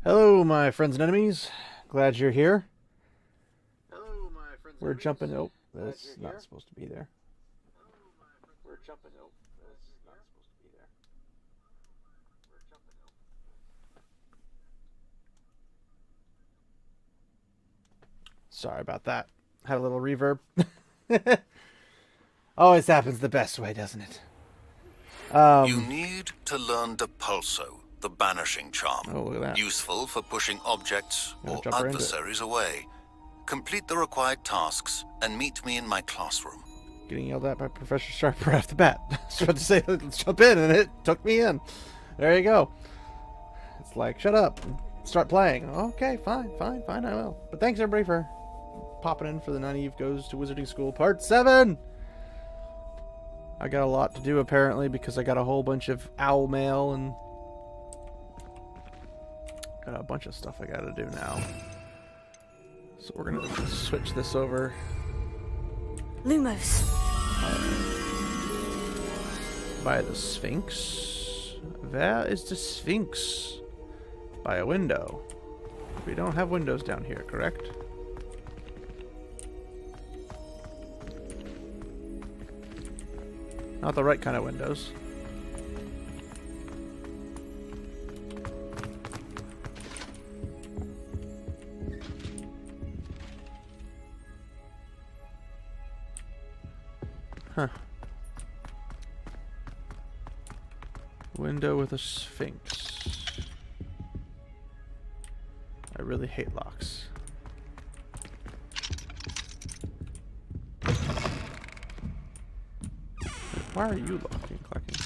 Hello, my friends and enemies. Glad you're here. We're jumping. Oh, that's not supposed to be there. We're jumping. Oh, that's not supposed to be there. Sorry about that. Had a little reverb. Always happens the best way, doesn't it? You need to learn Depulso, the banishing charm. Oh, look at that. Useful for pushing objects or jump right into it. adversaries away. Complete the required tasks and meet me in my classroom. Getting yelled at by Professor Sharp right off the bat. I was about to say, let's jump in, and it took me in. There you go. It's like, shut up. Start playing. Okay, fine, I will. But thanks, everybody, for popping in for the Nynaeve Goes to Wizarding School Part 7! I got a lot to do, apparently, because I got a whole bunch of owl mail, and got a bunch of stuff I gotta do now. So we're gonna switch this over. Lumos. By the Sphinx. Where is the Sphinx? By a window. We don't have windows down here, correct? Not the right kind of windows. Huh. Window with a Sphinx. I really hate locks. Why are you locking, clacking?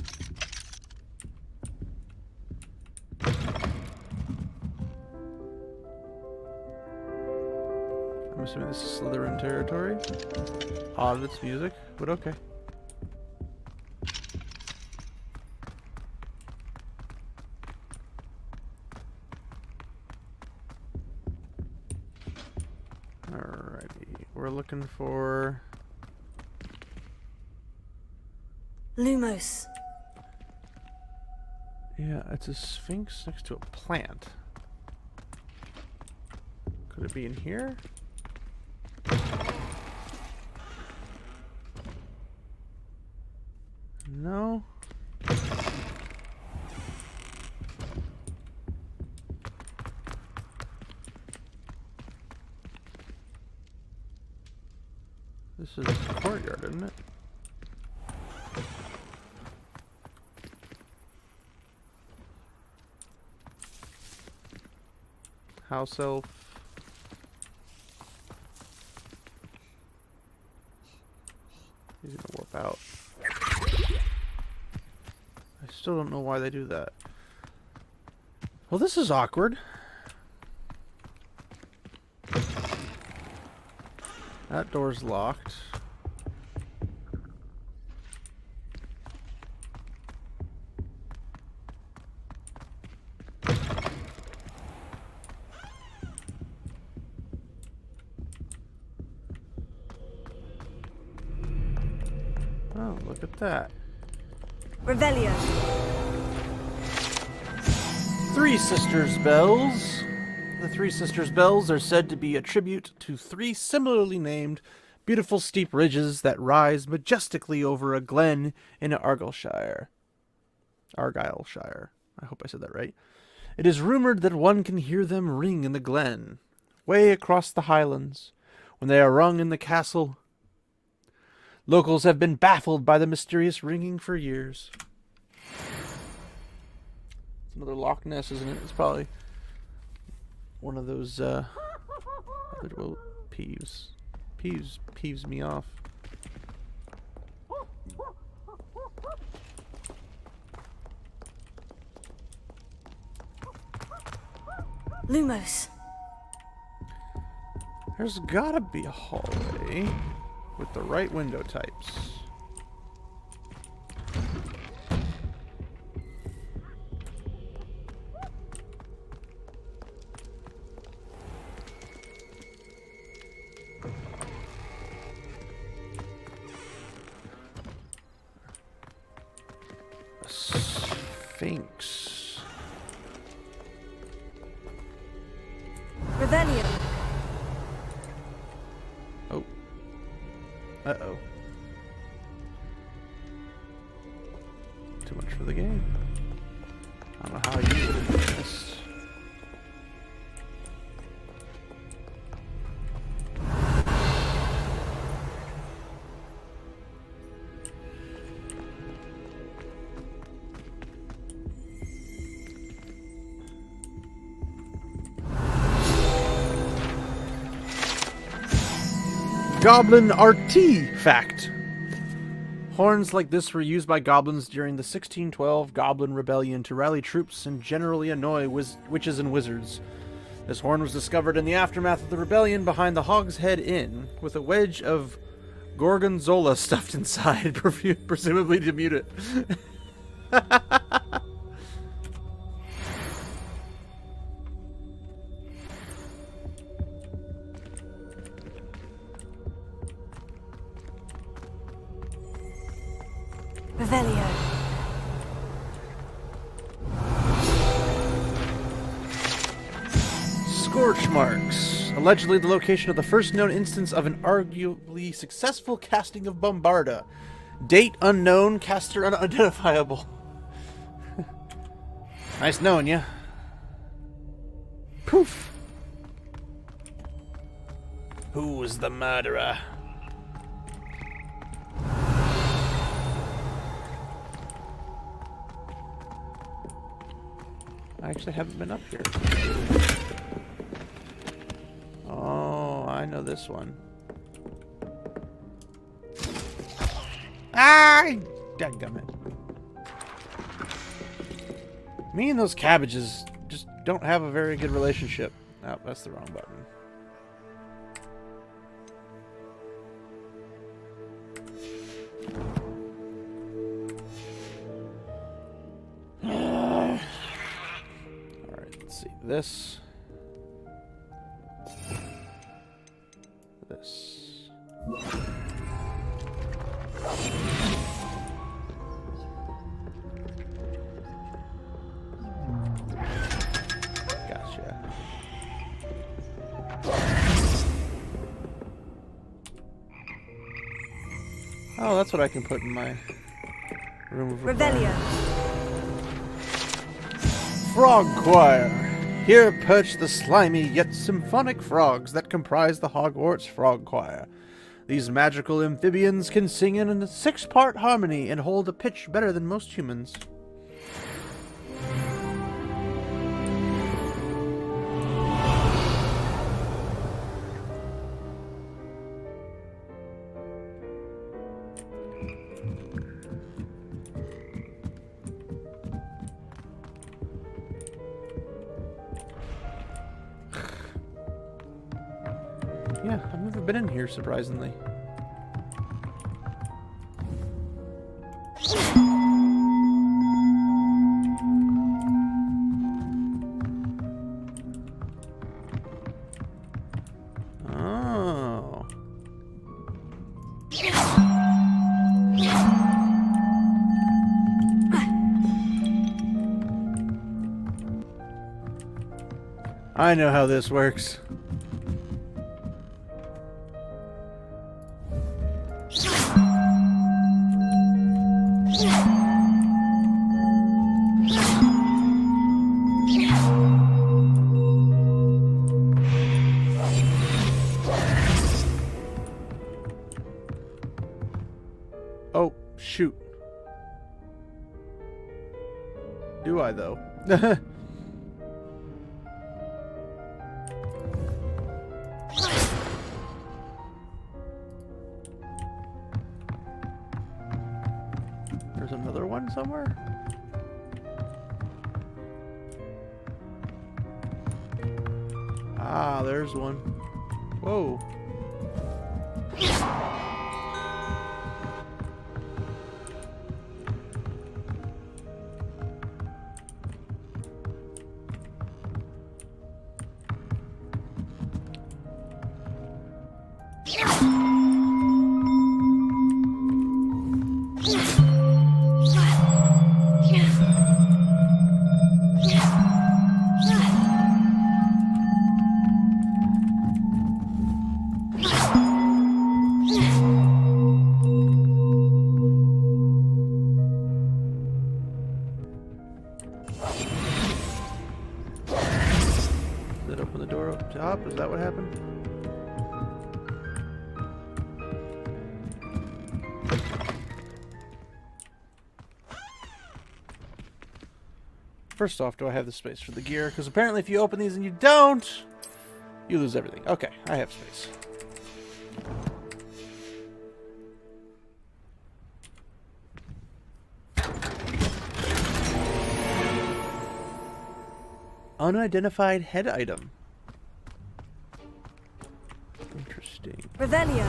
I'm assuming this is Slytherin territory. Odd its music, but okay. Alrighty, we're looking for Lumos. yeah, it's a Sphinx next to a plant. Could it be in here? No. This is a courtyard, isn't it? House elf. He's gonna warp out. I still don't know why they do that. Well, this is awkward. That door's locked. Oh, look at that. Revelio. Three Sisters Bells. The Three Sisters Bells are said to be a tribute to three similarly named beautiful steep ridges that rise majestically over a glen in Argyllshire. Argyllshire. I hope I said that right. It is rumored that one can hear them ring in the glen, way across the highlands. When they are rung in the castle, locals have been baffled by the mysterious ringing for years. It's another Loch Ness, isn't it? It's probably one of those well, peeves me off. Lumos. There's gotta be a hallway with the right window types. A Sphinx. Revelio. Oh. Uh-oh. Too much for the game. I don't know how you would have done this. Goblin artifact. Horns like this were used by goblins during the 1612 Goblin Rebellion to rally troops and generally annoy witches and wizards. This horn was discovered in the aftermath of the rebellion behind the Hogshead Inn, with a wedge of gorgonzola stuffed inside, presumably to mute it. Revelio. Scorch marks. Allegedly the location of the first known instance of an arguably successful casting of Bombarda. Date unknown, caster unidentifiable. Nice knowing ya. Poof. Who was the murderer? I actually haven't been up here. Oh, I know this one. Ah! Dadgummit. Me and those cabbages just don't have a very good relationship. Oh, that's the wrong button. This. Gotcha. Oh, that's what I can put in my room of Revelio. Frog choir. Here perch the slimy yet symphonic frogs that comprise the Hogwarts Frog Choir. These magical amphibians can sing in a 6-part harmony and hold a pitch better than most humans. Yeah, I've never been in here, surprisingly. Oh. I know how this works. Oh, shoot. Do I, though? There's another one somewhere? Ah, there's one. Whoa. open the door up top? Is that what happened? First off, do I have the space for the gear? Because apparently if you open these and you don't, you lose everything. Okay, I have space. Unidentified head item. Interesting. Revelio.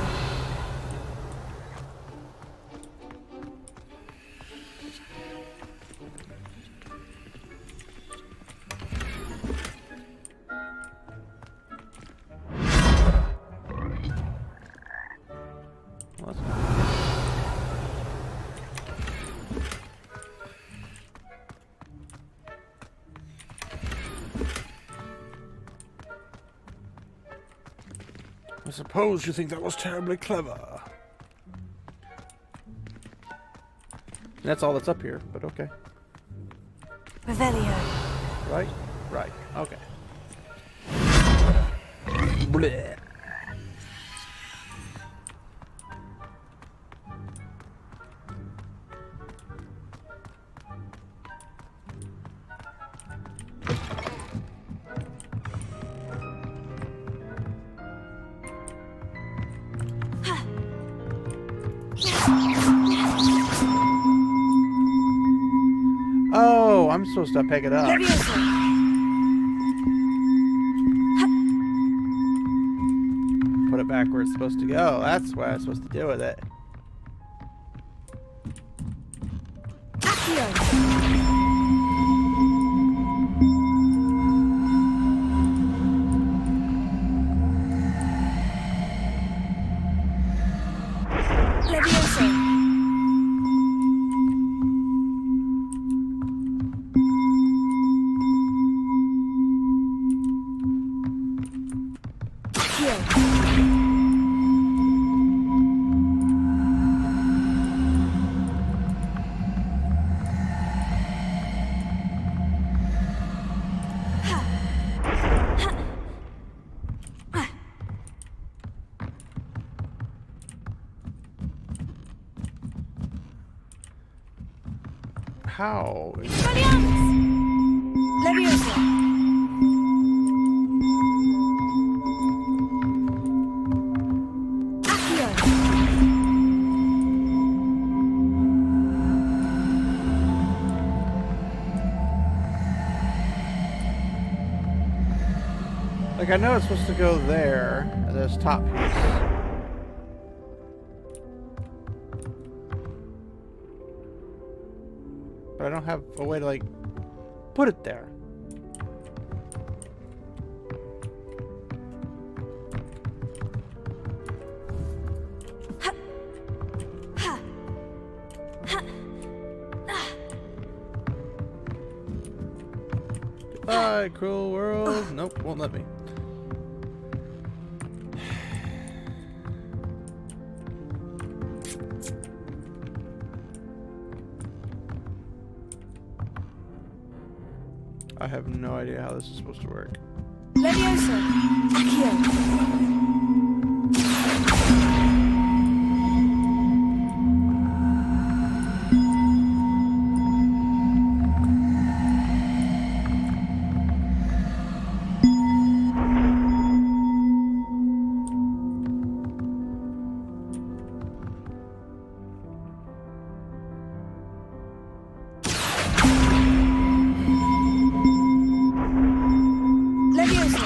Well, I suppose you think that was terribly clever. That's all that's up here, but okay. Revelio. Right? Right. Okay. Blech. Oh, I'm supposed to pick it up. Levioso. Put it back where it's supposed to go. That's what I'm supposed to do with it. Accio. Levioso. How? Levioso. Accio. Like, I know it's supposed to go there, at this top piece. But I don't have a way to, like, put it there. Goodbye, cruel world. Nope, won't let me. I have no idea how this is supposed to work. Levioso. Accio. Levioso.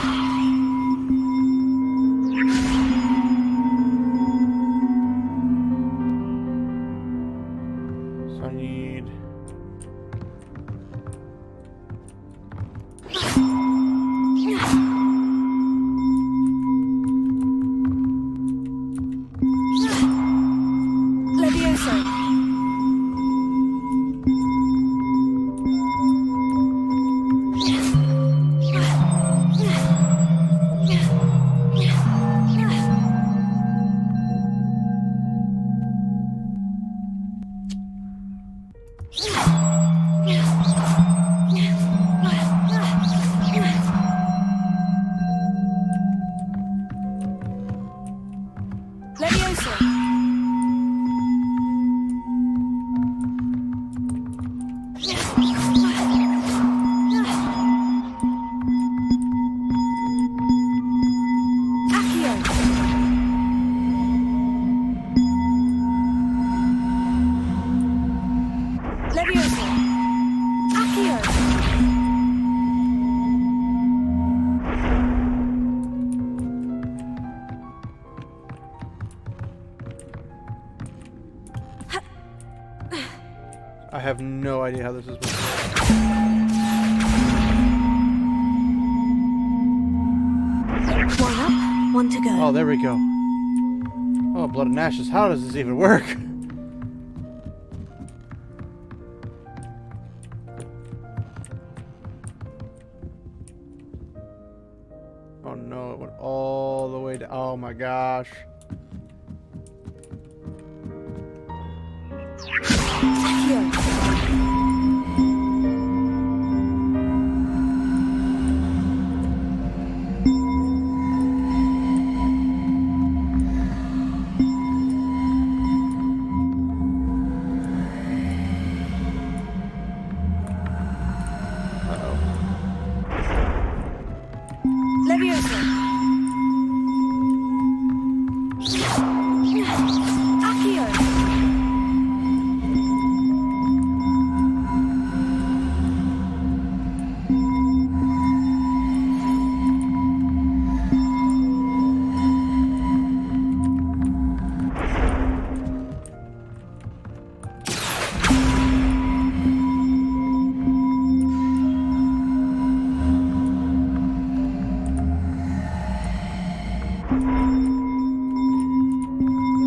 have no idea how this is working. One up, one to go. Oh, there we go. Oh, Blood and Ashes. How does this even work? Oh no, it went all the way down. Oh my gosh. Accio. Leviosa. Accio.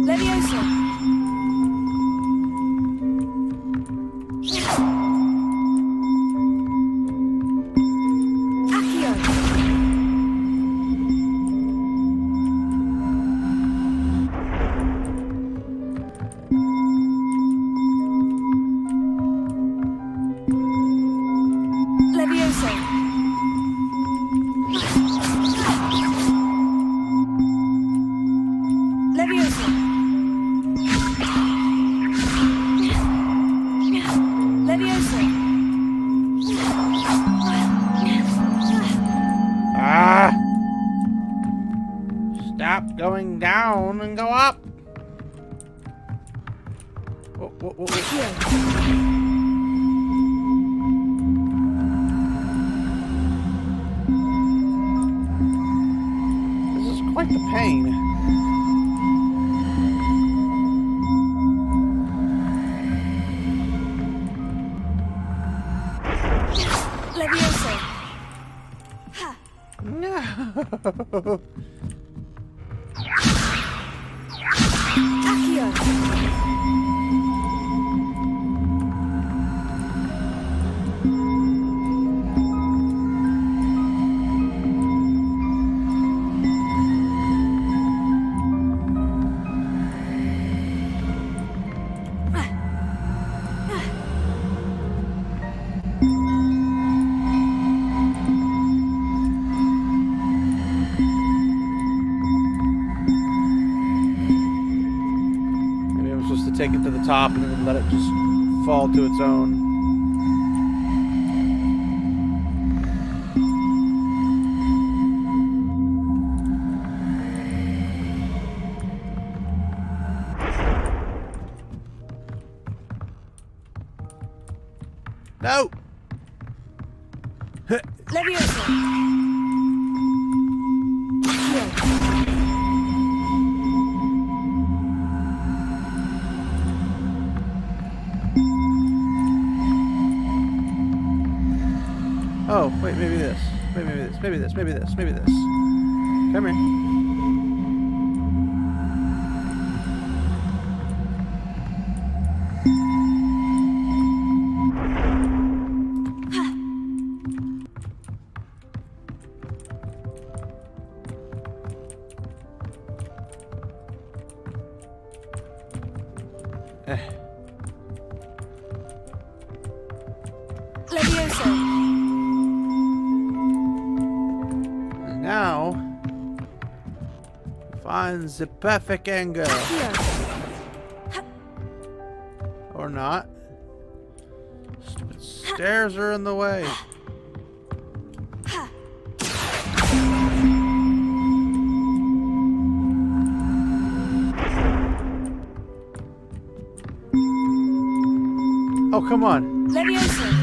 Leviosa. Accio. Leviosa. Leviosa. Leviosa. Ah! Stop going down and go up. Whoa, whoa, whoa, whoa. Accio. This is quite the pain. Leviosa. Ha. No. Accio. Maybe I'm supposed to take it to the top and then let it just fall to its own. No! Leviosa. Accio. Oh, wait, maybe this. Maybe this, maybe this, maybe this, maybe this. Come here. Leviosa. And now, find the perfect angle. Accio. Or not. Stairs are in the way. Oh, come on. Leviosa.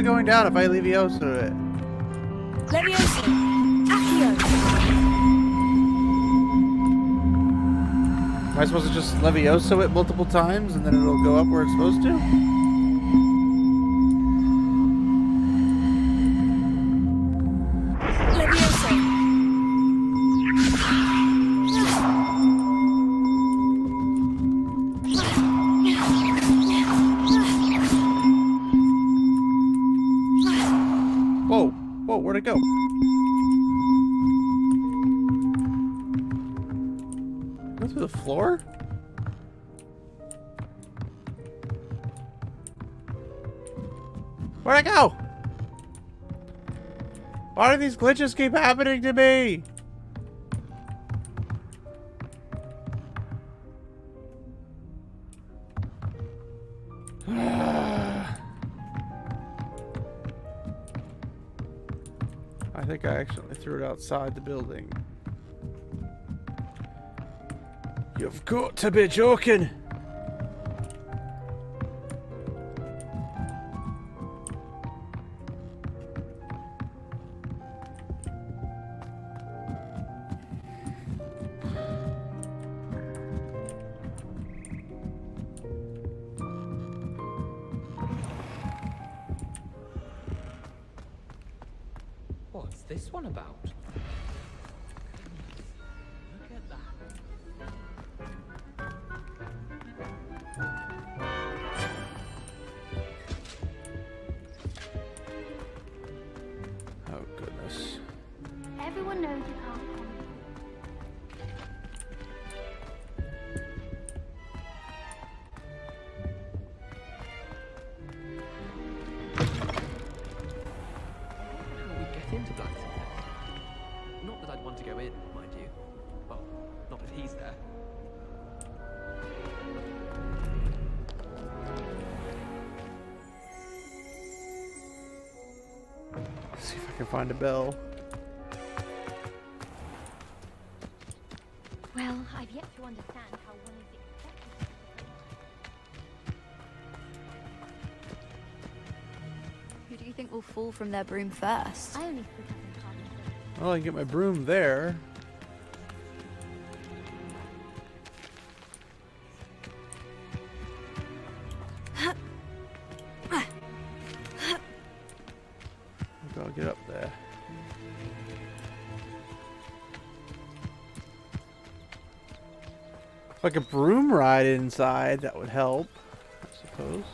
going down if I Leviosa it? Leviosa. Accio. Am I supposed to just Leviosa it multiple times and then it'll go up where it's supposed to? Leviosa. Whoa. Whoa, where'd it go? Go through the floor? Where'd I go? Why do these glitches keep happening to me? I think I accidentally threw it outside the building. You've got to be joking! What's this one about? Look at that. Oh, goodness. Everyone knows you can't come. How we get into Blacksmith? Not that I'd want to go in, mind you. Well, not if he's there. Let's see if I can find a bell. Well, I've yet to understand how one is expected. Who do you think will fall from their broom first? I only stood up in time. Well, I can get my broom there. I'll get up there. Like a broom ride inside, that would help, I suppose.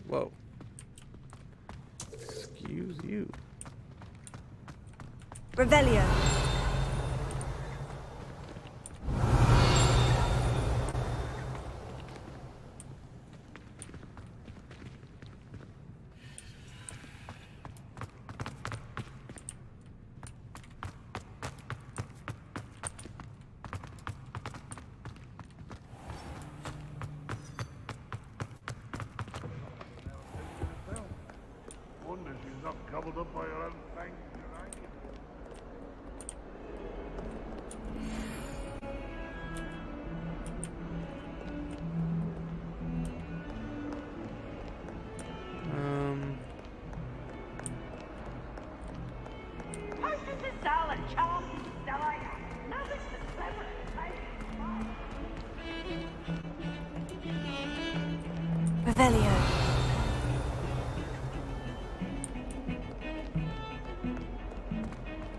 Whoa. Excuse you. Revelio. Wonder she's not gobbled up by her own fangs. Revelio.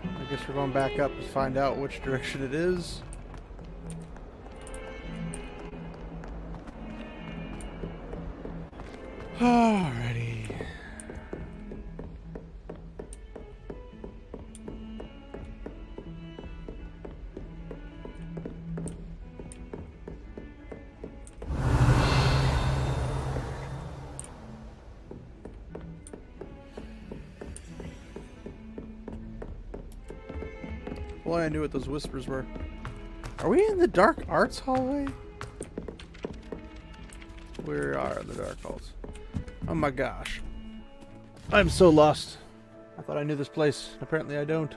I guess we're going back up to find out which direction it is. Alrighty. Well, I knew what those whispers were. Are we in the dark arts hallway? Where are the dark halls? Oh my gosh. I'm so lost. I thought I knew this place. Apparently I don't.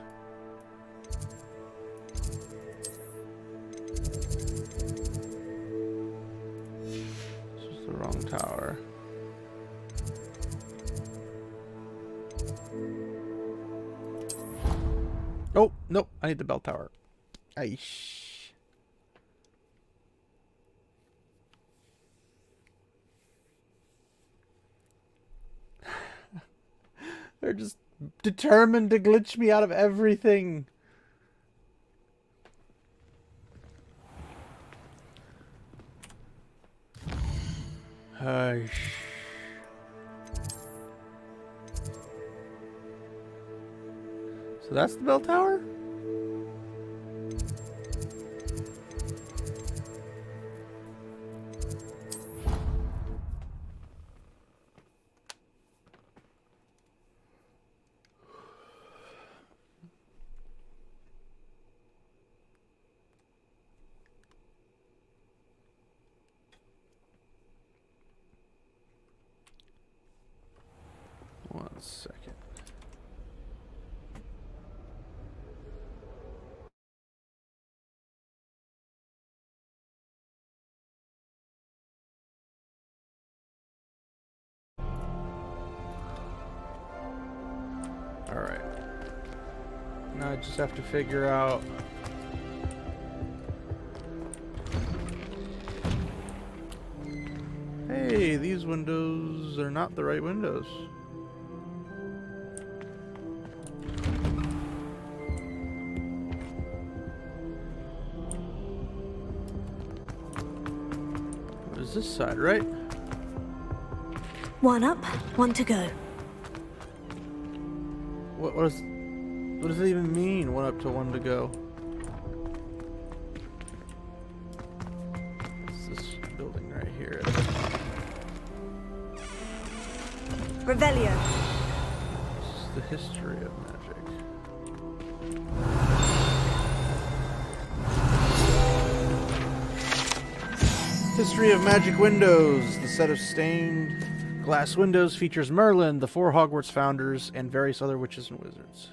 This is the wrong tower. Oh, nope. I need the bell tower. Aish. They're just determined to glitch me out of everything. Aish. So that's the bell tower? One second. Alright. Now I just have to figure out... Hey, these windows are not the right windows. What is this side, right? One up, one to go. What does it even mean? One up to one to go. It's this building right here. Revelio. This is the history of magic. History of Magic Windows. The set of stained glass windows features Merlin, the 4 Hogwarts founders, and various other witches and wizards.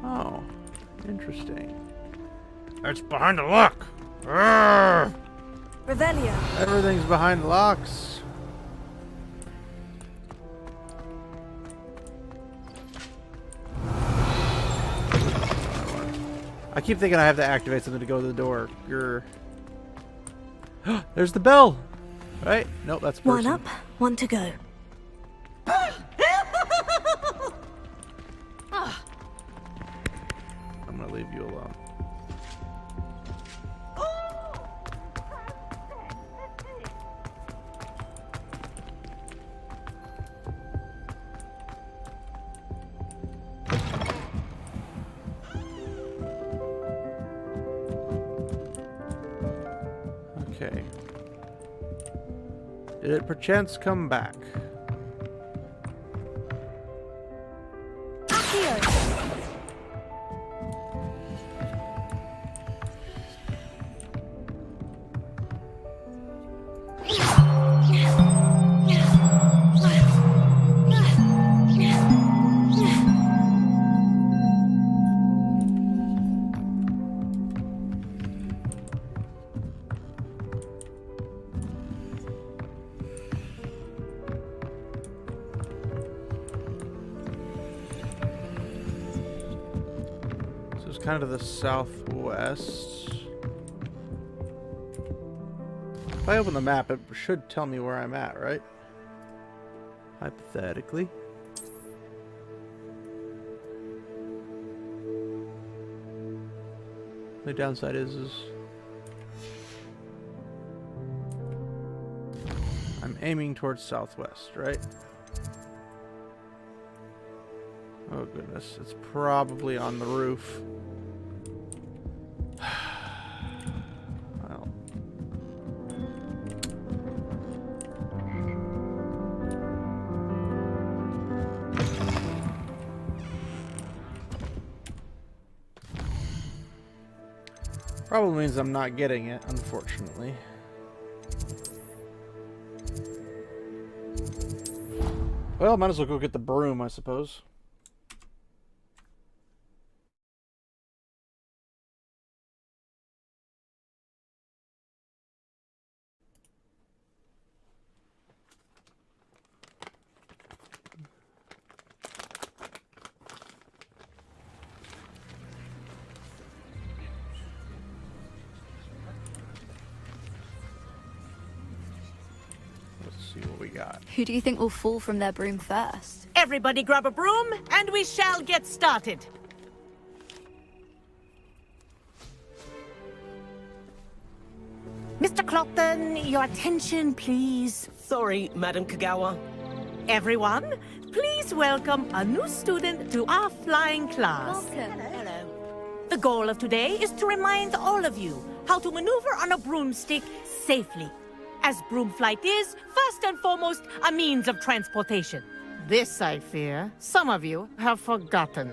Oh, interesting. It's behind the lock. Arrgh! Revelio. Everything's behind locks. I keep thinking I have to activate something to go to the door. Grr. There's the bell. Right? Nope, that's a person. One up, one to go. I'm gonna leave you alone. Okay. Did it perchance come back? Kind of the southwest. If I open the map, it should tell me where I'm at, right? Hypothetically. The downside is I'm aiming towards southwest, right? Oh goodness, it's probably on the roof. Well. Probably means I'm not getting it, unfortunately. Well, might as well go get the broom, I suppose. See what we got. Who do you think will fall from their broom first? Everybody grab a broom, and we shall get started. Mr. Clopton, your attention, please. Sorry, Madam Kagawa. Everyone, please welcome a new student to our flying class. Welcome. Hello. The goal of today is to remind all of you how to maneuver on a broomstick safely. As broom flight is, first and foremost, a means of transportation. This, I fear, some of you have forgotten.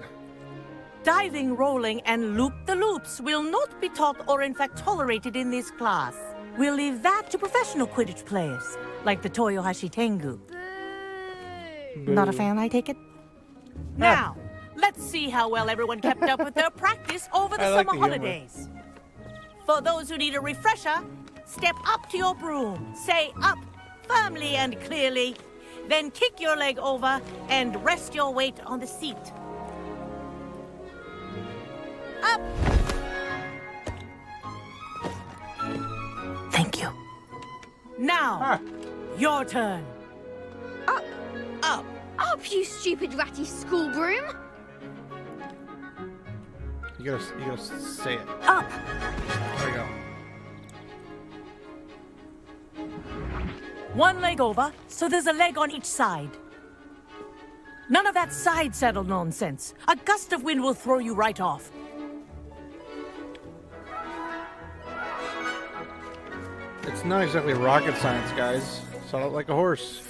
Diving, rolling, and loop-the-loops will not be taught or in fact tolerated in this class. We'll leave that to professional Quidditch players, like the Toyohashi Tengu. Not a fan, I take it? Now, let's see how well everyone kept up with their practice over the summer holidays. For those who need a refresher, step up to your broom, say up firmly and clearly, then kick your leg over and rest your weight on the seat. Up! Thank you. Now, your turn. Up. Up. Up, you stupid ratty school broom. You gotta say it. Up! There we go. One leg over, so there's a leg on each side. None of that side saddle nonsense. A gust of wind will throw you right off. It's not exactly rocket science, guys. Saddle it like a horse.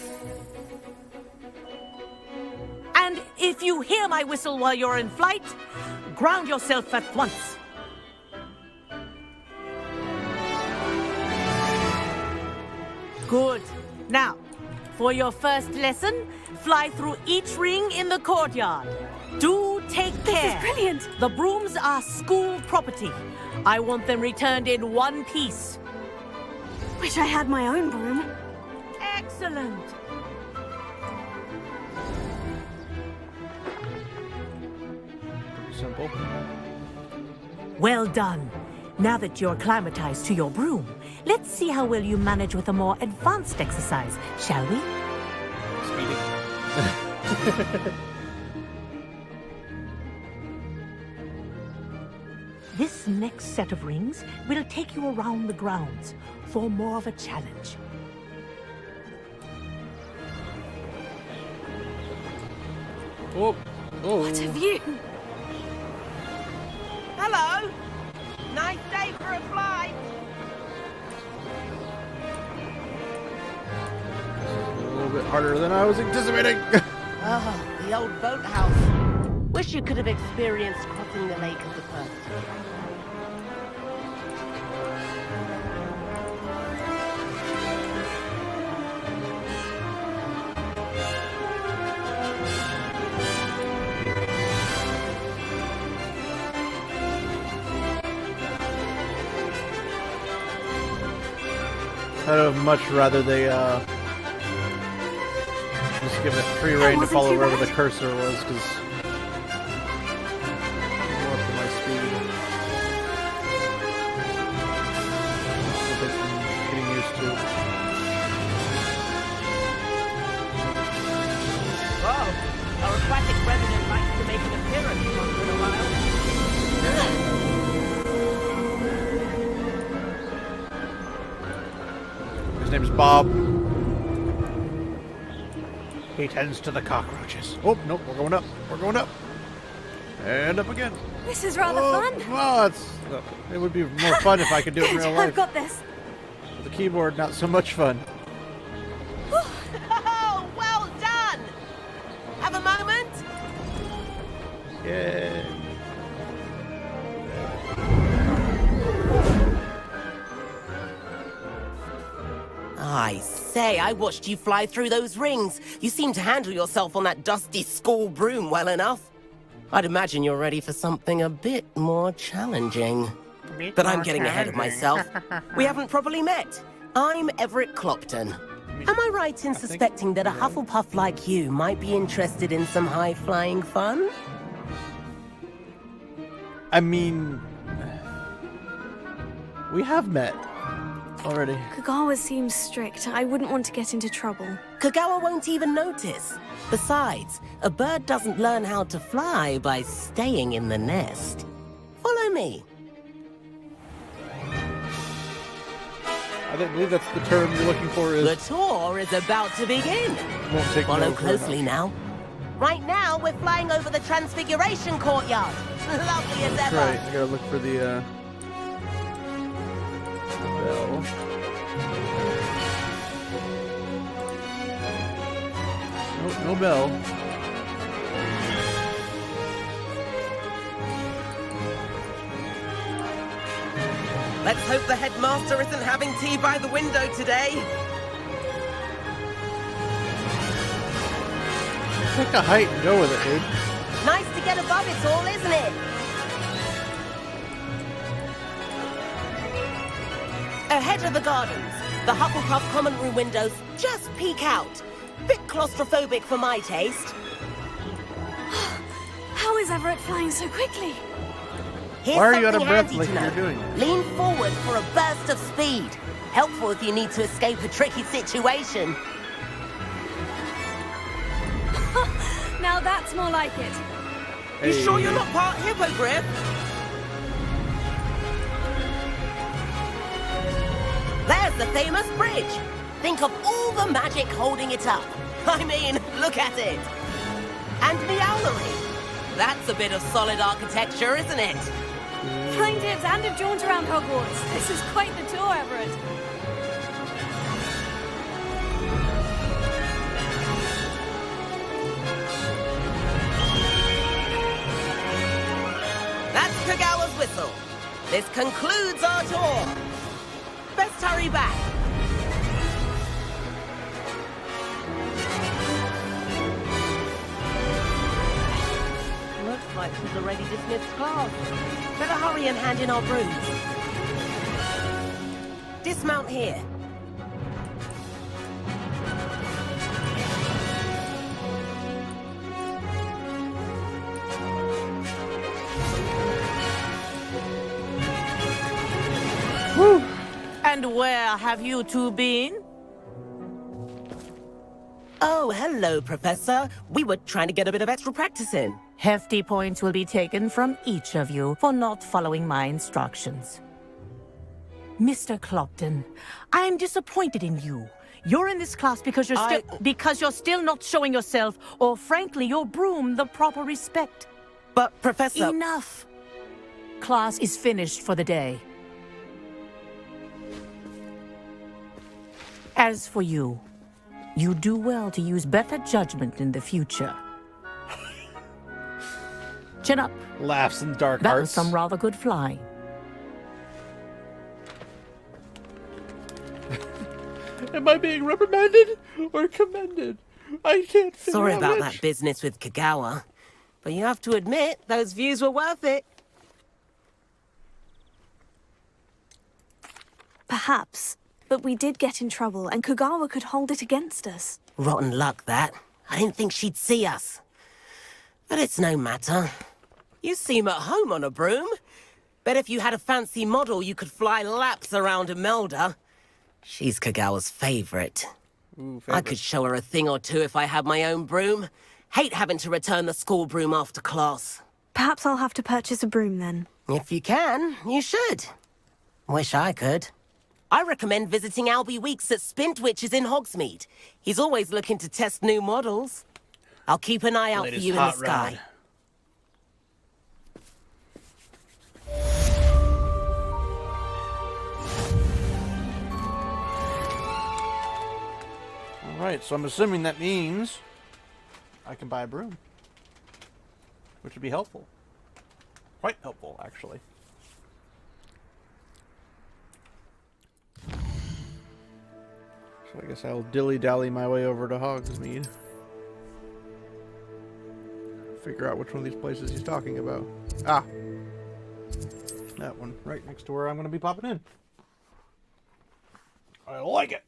And if you hear my whistle while you're in flight, ground yourself at once. Good. Now, for your first lesson, fly through each ring in the courtyard. Do take care. This is brilliant. The brooms are school property. I want them returned in one piece. Wish I had my own broom. Excellent. Pretty simple. Well done. Now that you're acclimatized to your broom, let's see how well you manage with a more advanced exercise, shall we? Speedy. This next set of rings will take you around the grounds for more of a challenge. Oh, oh. What a view. Hello. Nice day for a flight. A little bit harder than I was anticipating. Oh, the old boathouse. Wish you could have experienced crossing the lake of the first. I'd have much rather they just give it free reign to wasn't follow too wherever bad. the cursor was, because more up to my speed. A bit getting used to. Whoa, our aquatic resident likes to make an appearance once in a while. His name's Bob. He tends to the cockroaches. Oh, nope, we're going up. We're going up. And up again. This is rather Oh, fun. well, it would be more fun if I could do it in real I've life. got this. With the keyboard, not so much fun. Oh, well done. Have a moment. Yay. I say, I watched you fly through those rings. You seem to handle yourself on that dusty school broom well enough. I'd imagine you're ready for something a bit more challenging. But I'm getting ahead of myself. We haven't properly met. I'm Everett Clopton. Am I right in suspecting that a Hufflepuff like you might be interested in some high-flying fun? I mean, we have met already. Kagawa seems strict. I wouldn't want to get into trouble. Kagawa won't even notice. Besides, a bird doesn't learn how to fly by staying in the nest. Follow me. I don't believe that's the term you're looking for. The Is tour is about to begin. won't take Follow no for closely enough. now. Right now, we're flying over the Transfiguration Courtyard. Lovely as That's ever. right. I gotta look for the bell. No bell. Let's hope the headmaster isn't having tea by the window today. Pick a height and go with it, dude. Nice to get above it all, isn't it? Ahead of the gardens, the Hufflepuff common room windows just peek out. Bit claustrophobic for my taste. How is Everett flying so quickly? Here's Why are you out of something breath handy like to you're know. doing? Lean forward for a burst of speed. Helpful if you need to escape a tricky situation. Now that's more like it. You sure you're not part hippogriff? There's the famous bridge. Think of all the magic holding it up. I mean, look at it. And the owlery. That's a bit of solid architecture, isn't it? Flying dips and a jaunt around Hogwarts. This is quite the tour, Everett. That's Kagawa's whistle. This concludes our tour. Best hurry back. Looks like she's already dismissed class. Better hurry and hand in our brooms. Dismount here. Woo! And where have you two been? Oh, hello, Professor. We were trying to get a bit of extra practice in. Hefty points will be taken from each of you for not following my instructions. Mr. Clopton, I'm disappointed in you. You're in this class because you're still not showing yourself, or frankly, your broom the proper respect. But, Professor... Enough. Class is finished for the day. As for you, you do well to use better judgment in the future. Chin up. Laughs in dark That arts. was some rather good flying. Am I being reprimanded or commended? I can't figure Sorry out about which. that business with Kagawa. But you have to admit, those views were worth it. Perhaps. But we did get in trouble, and Kagawa could hold it against us. Rotten luck, that. I didn't think she'd see us. But it's no matter. You seem at home on a broom. Bet if you had a fancy model, you could fly laps around Imelda. She's Kagawa's favorite. Ooh, I could show her a thing or two if I had my own broom. Hate having to return the school broom after class. Perhaps I'll have to purchase a broom then. If you can, you should. Wish I could. I recommend visiting Albie Weeks at Spintwitches in Hogsmeade. He's always looking to test new models. I'll keep an eye out for Latest you in the hot sky. rod. Alright, so I'm assuming that means I can buy a broom. Which would be helpful. Quite helpful, actually. So I guess I'll dilly-dally my way over to Hogsmeade. Figure out which one of these places he's talking about. Ah! That one, right next to where I'm going to be popping in. I like it!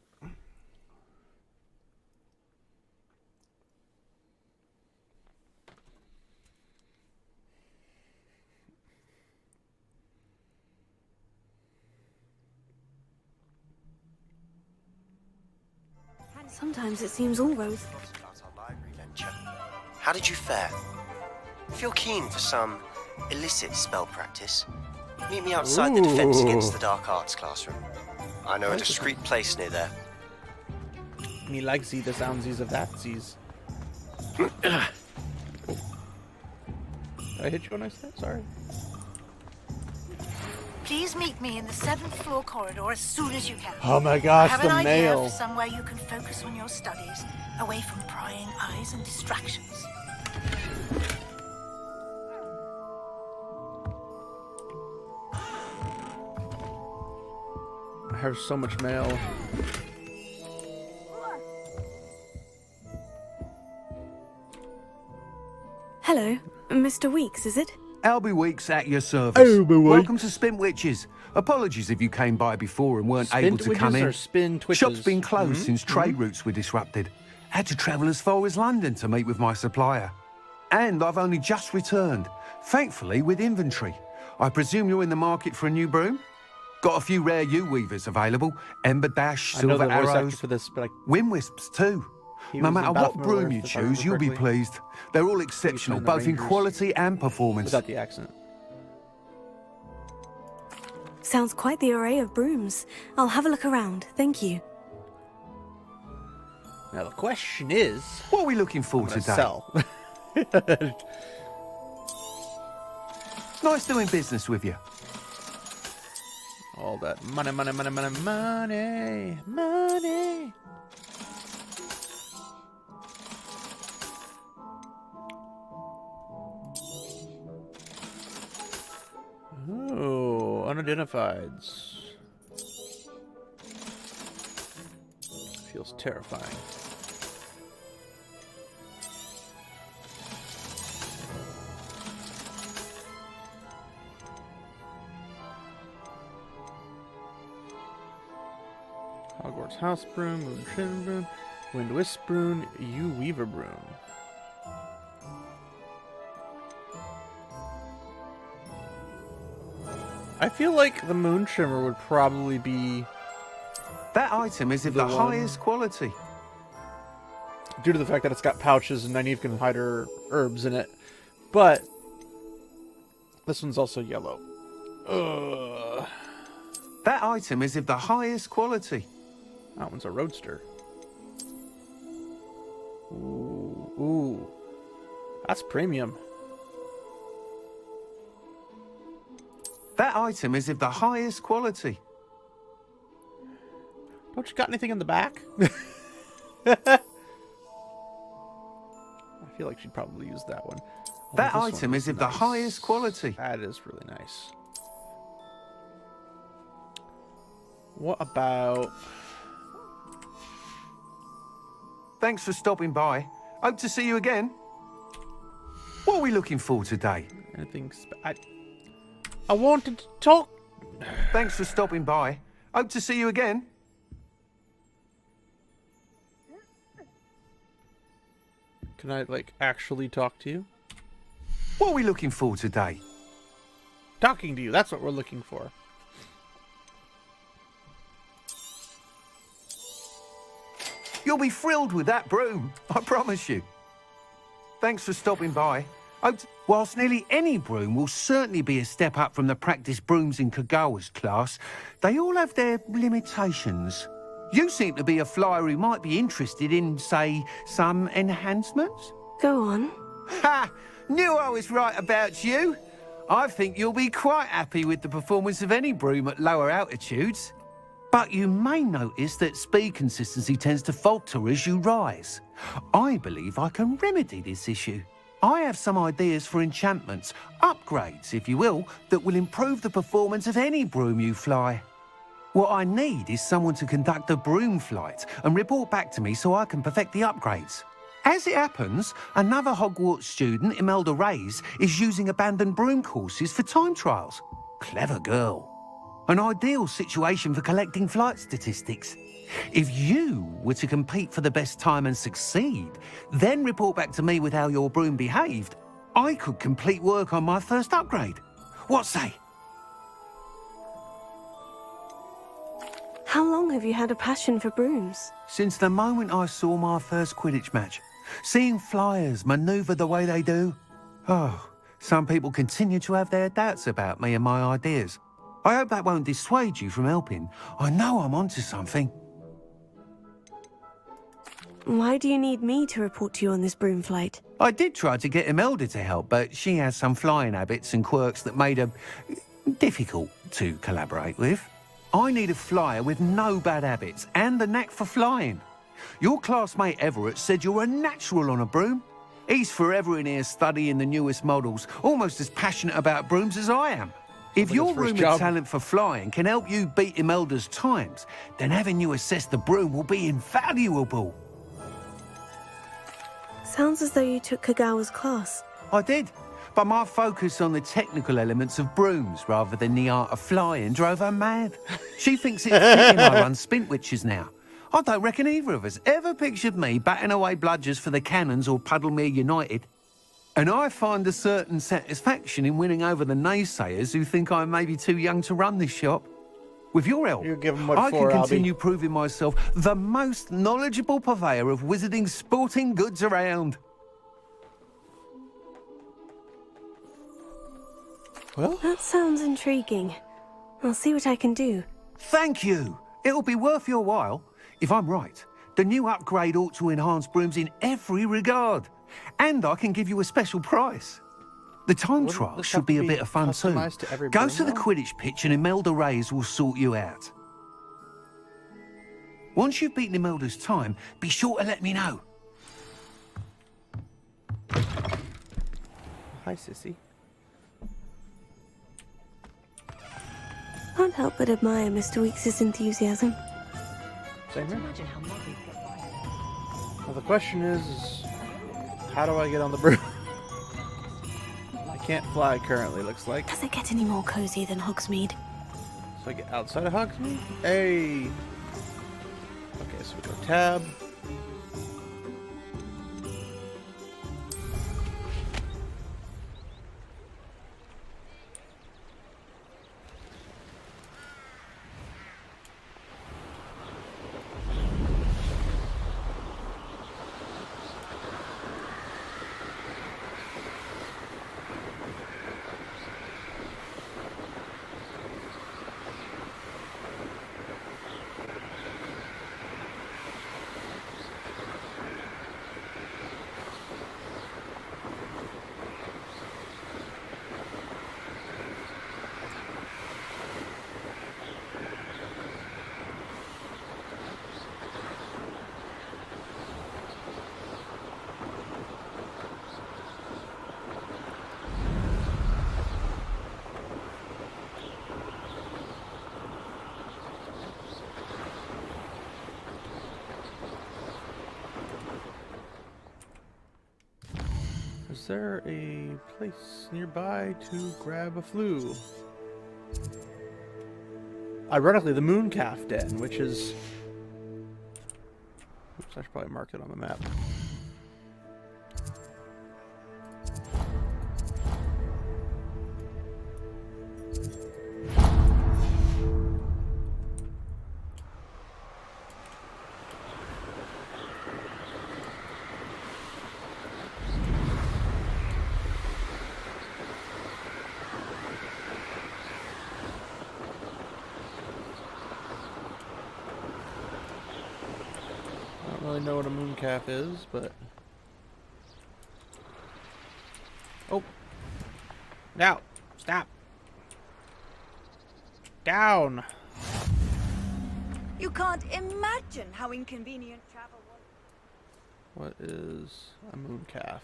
Sometimes it seems all rose. About our library venture. How did you fare? If you're keen for some illicit spell practice, meet me outside the Defense Against the Dark Arts classroom. I know a discreet place near there. Me like see the soundsies of that seas. I hit you when I said sorry. Please meet me in the 7th floor corridor as soon as you can. Oh my gosh, I have the an idea mail. for somewhere you can focus on your studies, away from prying eyes and distractions. I have so much mail. Hello, Mr. Weeks, is it? Albie Weeks at your service. Albie Weeks. Welcome to Spin Witches. Apologies if you came by before and weren't able to come in. Or spin twitches? Shop's been closed since trade routes were disrupted. Had to travel as far as London to meet with my supplier. And I've only just returned, thankfully with inventory. I presume you're in the market for a new broom? Got a few rare U-weavers available. Ember Dash, I know Silver the voice actor Arrows, for this, but Wind Wisps too. He No was matter in what Battle broom Earth, you if I remember choose, you'll be correctly. pleased. They're all exceptional, in the both in Rangers. quality and performance. without the accent. Sounds quite the array of brooms. I'll have a look around, thank you. Now the question is, What are we looking for I'm gonna today? sell. Nice doing business with you. All that money, money, money, money, money, money. Oh, unidentifieds. Feels terrifying. Hogwarts House Broom, Moon Shin Broom, Wind Wisp Broom, U Weaver Broom. I feel like the Moon Shimmer would probably be That item is of the The one- highest quality. due to the fact that it's got pouches and Nynaeve can hide her herbs in it. But this one's also yellow. Ugh. That item is of the highest quality. That one's a roadster. Ooh, ooh. That's premium. That item is of the highest quality. Don't you got anything in the back? I feel like she'd probably use that one. Oh, That this one item is of the nice. highest quality. That is really nice. What about... Thanks for stopping by. Hope to see you again. What are we looking for today? anything... I wanted to talk... Thanks for stopping by. Hope to see you again. Can I, like, actually talk to you? What are we looking for today? Talking to you, that's what we're looking for. You'll be thrilled with that broom, I promise you. Thanks for stopping by. Whilst nearly any broom will certainly be a step up from the practice brooms in Kagawa's class, they all have their limitations. You seem to be a flyer who might be interested in, say, some enhancements? Go on. Ha! Knew I was right about you. I think you'll be quite happy with the performance of any broom at lower altitudes. But you may notice that speed consistency tends to falter as you rise. I believe I can remedy this issue. I have some ideas for enchantments, upgrades, if you will, that will improve the performance of any broom you fly. What I need is someone to conduct a broom flight and report back to me so I can perfect the upgrades. As it happens, another Hogwarts student, Imelda Reyes, is using abandoned broom courses for time trials. Clever girl. An ideal situation for collecting flight statistics. If you were to compete for the best time and succeed, then report back to me with how your broom behaved, I could complete work on my first upgrade. What say? How long have you had a passion for brooms? Since the moment I saw my first Quidditch match. Seeing flyers manoeuvre the way they do. Oh, some people continue to have their doubts about me and my ideas. I hope that won't dissuade you from helping. I know I'm onto something. Why do you need me to report to you on this broom flight? I did try to get Imelda to help, but she has some flying habits and quirks that made her difficult to collaborate with. I need a flyer with no bad habits and the knack for flying. Your classmate Everett said you're a natural on a broom. He's forever in here studying the newest models, almost as passionate about brooms as I am. If your room of talent for flying can help you beat Imelda's times, then having you assess the broom will be invaluable. Sounds as though you took Kagawa's class. I did, but my focus on the technical elements of brooms rather than the art of flying drove her mad. She thinks it's fitting I run Spintwitches now. I don't reckon either of us ever pictured me batting away bludgers for the Cannons or Puddlemere United. And I find a certain satisfaction in winning over the naysayers who think I may be too young to run this shop. With your help, I can continue proving myself the most knowledgeable purveyor of wizarding sporting goods around. Well, that sounds intriguing. I'll see what I can do. Thank you. It'll be worth your while. If I'm right, the new upgrade ought to enhance brooms in every regard. And I can give you a special price. The time trial should be a bit of fun too. Go to the Quidditch pitch and Imelda Reyes will sort you out. Once you've beaten Imelda's time, be sure to let me know. Hi, sissy. Can't help but admire Mr. Weeks' enthusiasm. Same here. Well, the question is how do I get on the broom? I can't fly currently, looks like. Does it get any more cozy than Hogsmeade? So I get outside of Hogsmeade? Hey! Okay, so we go tab. Is there a place nearby to grab a flue? Ironically, the Mooncalf Den, which is... Oops, I should probably mark it on the map. I don't really know what a mooncalf is, but... Oh! Now! Stop! Down! You can't imagine how inconvenient travel was. What is a mooncalf?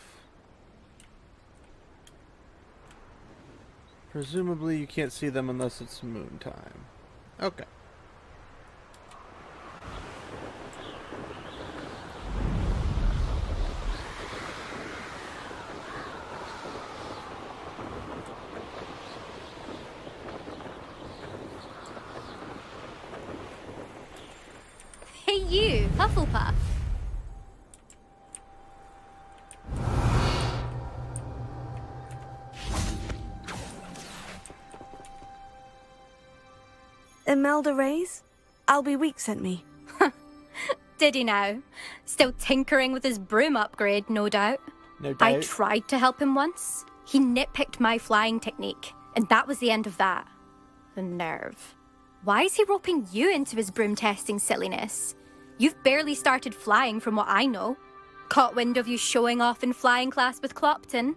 Presumably you can't see them unless it's moon time. Okay. Hufflepuff. Imelda Reyes? Albie Week sent me. Did he now? Still tinkering with his broom upgrade, no doubt. No I doubt. tried to help him once. He nitpicked my flying technique, and that was the end of that. The nerve. Why is he roping you into his broom testing silliness? You've barely started flying from what I know. Caught wind of you showing off in flying class with Clopton.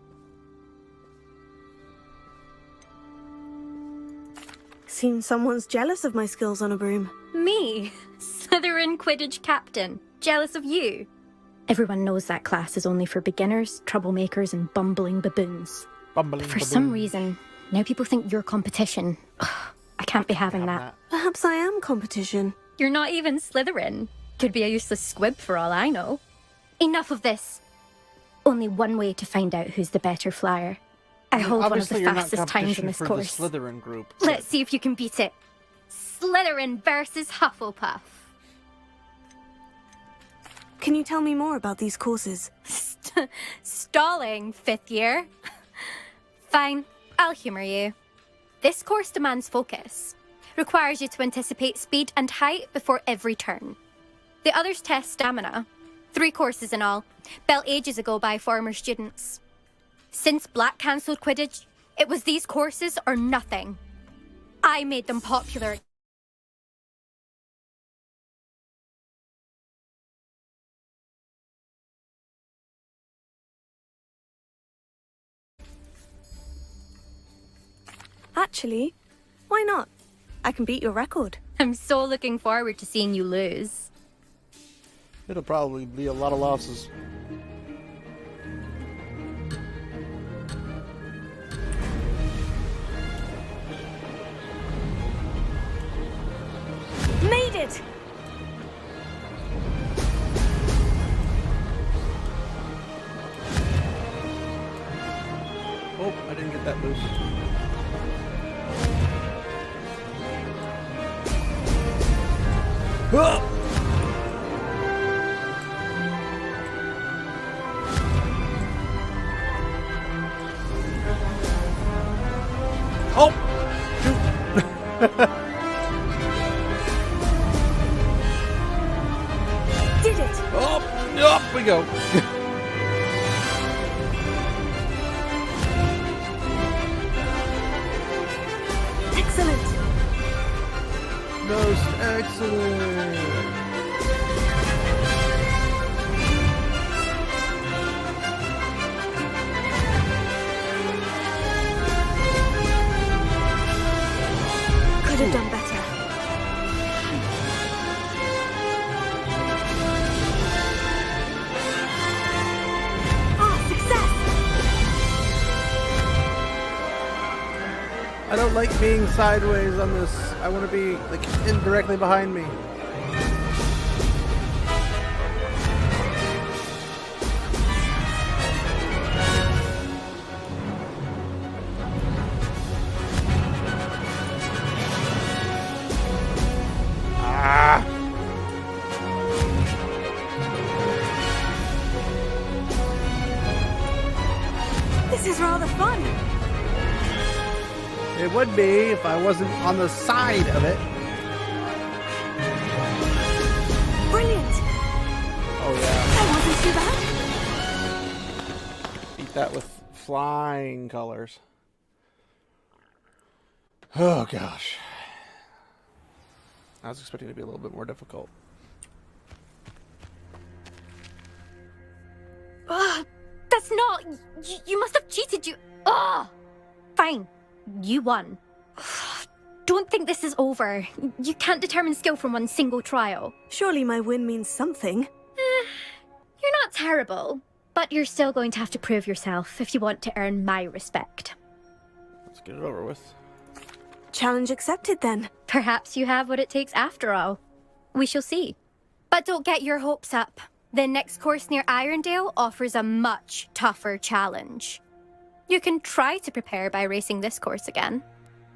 Seems someone's jealous of my skills on a broom. Me? Slytherin Quidditch captain. Jealous of you? Everyone knows that class is only for beginners, troublemakers, and bumbling baboons. Bumbling But for some reason, now people think you're competition. Ugh, I can't be having that. Perhaps I am competition. You're not even Slytherin. Could be a useless squib for all I know. Enough of this. Only one way to find out who's the better flyer. I hold one of Obviously, the you're not fastest times in competition this for course. the Slytherin group. Let's see if you can beat it. Slytherin versus Hufflepuff. Can you tell me more about these courses? Stalling, 5th year. Fine, I'll humour you. This course demands focus. Requires you to anticipate speed and height before every turn. The others test stamina. 3 courses in all, built ages ago by former students. Since Black cancelled Quidditch, it was these courses or nothing. I made them popular. Actually, why not? I can beat your record. I'm so looking forward to seeing you lose. It'll probably be a lot of losses. Made it! Oh, I didn't get that boost. Ah! Oh! Did it! Oh! Up we go! Excellent! Most excellent! Could have done better. Ah, success! I don't like being sideways on this. I want to be like indirectly behind me. Ah! This is rather fun. It would be if I wasn't on the side of it. Brilliant. Oh yeah. That wasn't too bad. Beat that with flying colors. Oh gosh. I was expecting it to be a little bit more difficult. Ugh, that's not... You must have cheated, you... Ugh! Fine. You won. Don't think this is over. You can't determine skill from one single trial. Surely my win means something. You're not terrible, but you're still going to have to prove yourself if you want to earn my respect. Let's get it over with. Challenge accepted then. Perhaps you have what it takes after all. We shall see. But don't get your hopes up. The next course near Irondale offers a much tougher challenge. You can try to prepare by racing this course again.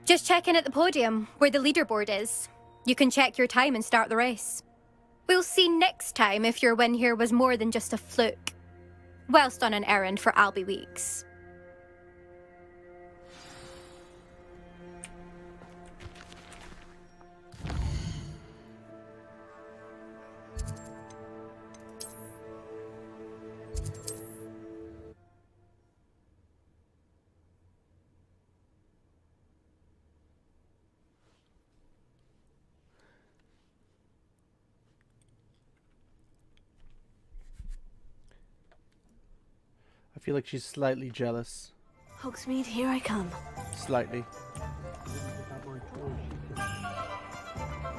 Just check in at the podium, where the leaderboard is. You can check your time and start the race. We'll see next time if your win here was more than just a fluke. Whilst on an errand for Albie Weeks. I feel like she's slightly jealous. Hogsmeade, here I come. Slightly.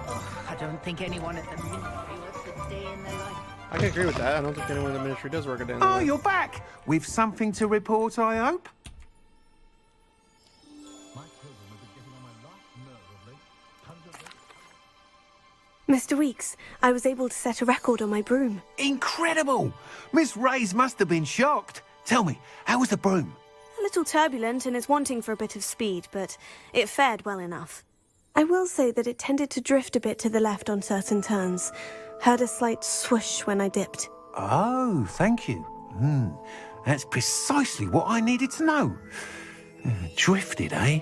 Oh, I don't think anyone at the Ministry works a day in their life. I can agree with that. I don't think anyone in the Ministry does work a day in their Oh, life. you're back! With something to report, I hope? Mr. Weeks, I was able to set a record on my broom. Incredible! Miss Reyes must have been shocked. Tell me, how was the broom? A little turbulent and is wanting for a bit of speed, but it fared well enough. I will say that it tended to drift a bit to the left on certain turns. Heard a slight swoosh when I dipped. Oh, thank you. That's precisely what I needed to know. Drifted, eh?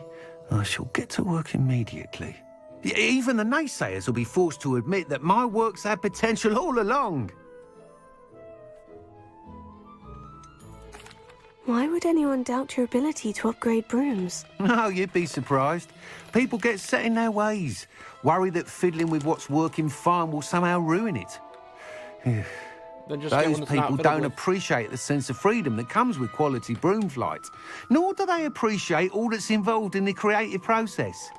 I shall get to work immediately. Even the naysayers will be forced to admit that my work's had potential all along. Why would anyone doubt your ability to upgrade brooms? Oh, you'd be surprised. People get set in their ways, worry that fiddling with what's working fine will somehow ruin it. Then just get one Those that's not people fiddled don't with. appreciate the sense of freedom that comes with quality broom flight, nor do they appreciate all that's involved in the creative process.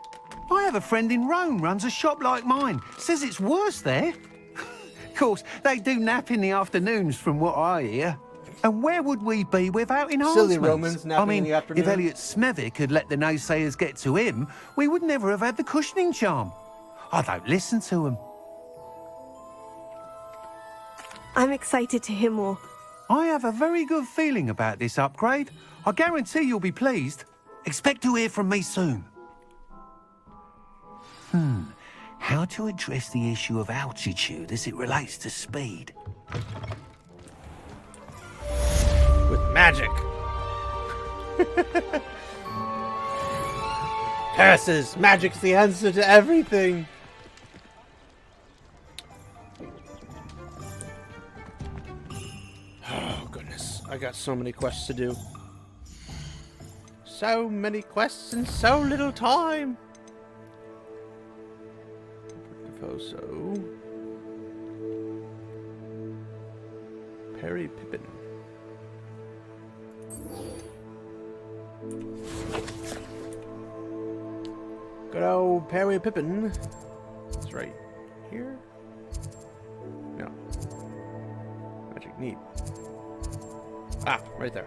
I have a friend in Rome runs a shop like mine, says it's worse there. Of course, they do nap in the afternoons from what I hear. And where would we be without enhancements? Silly Romans napping in the afternoon. If Elliot Smethwick had let the naysayers get to him, we would never have had the cushioning charm. I don't listen to them. I'm excited to hear more. I have a very good feeling about this upgrade. I guarantee you'll be pleased. Expect to hear from me soon. How to address the issue of altitude as it relates to speed? With magic. Passes. Magic's the answer to everything. Oh, goodness. I got so many quests to do. So many quests in so little time. So Perry Pippin. Good old Perry Pippin. It's right here. No. Magic neat. Ah, right there.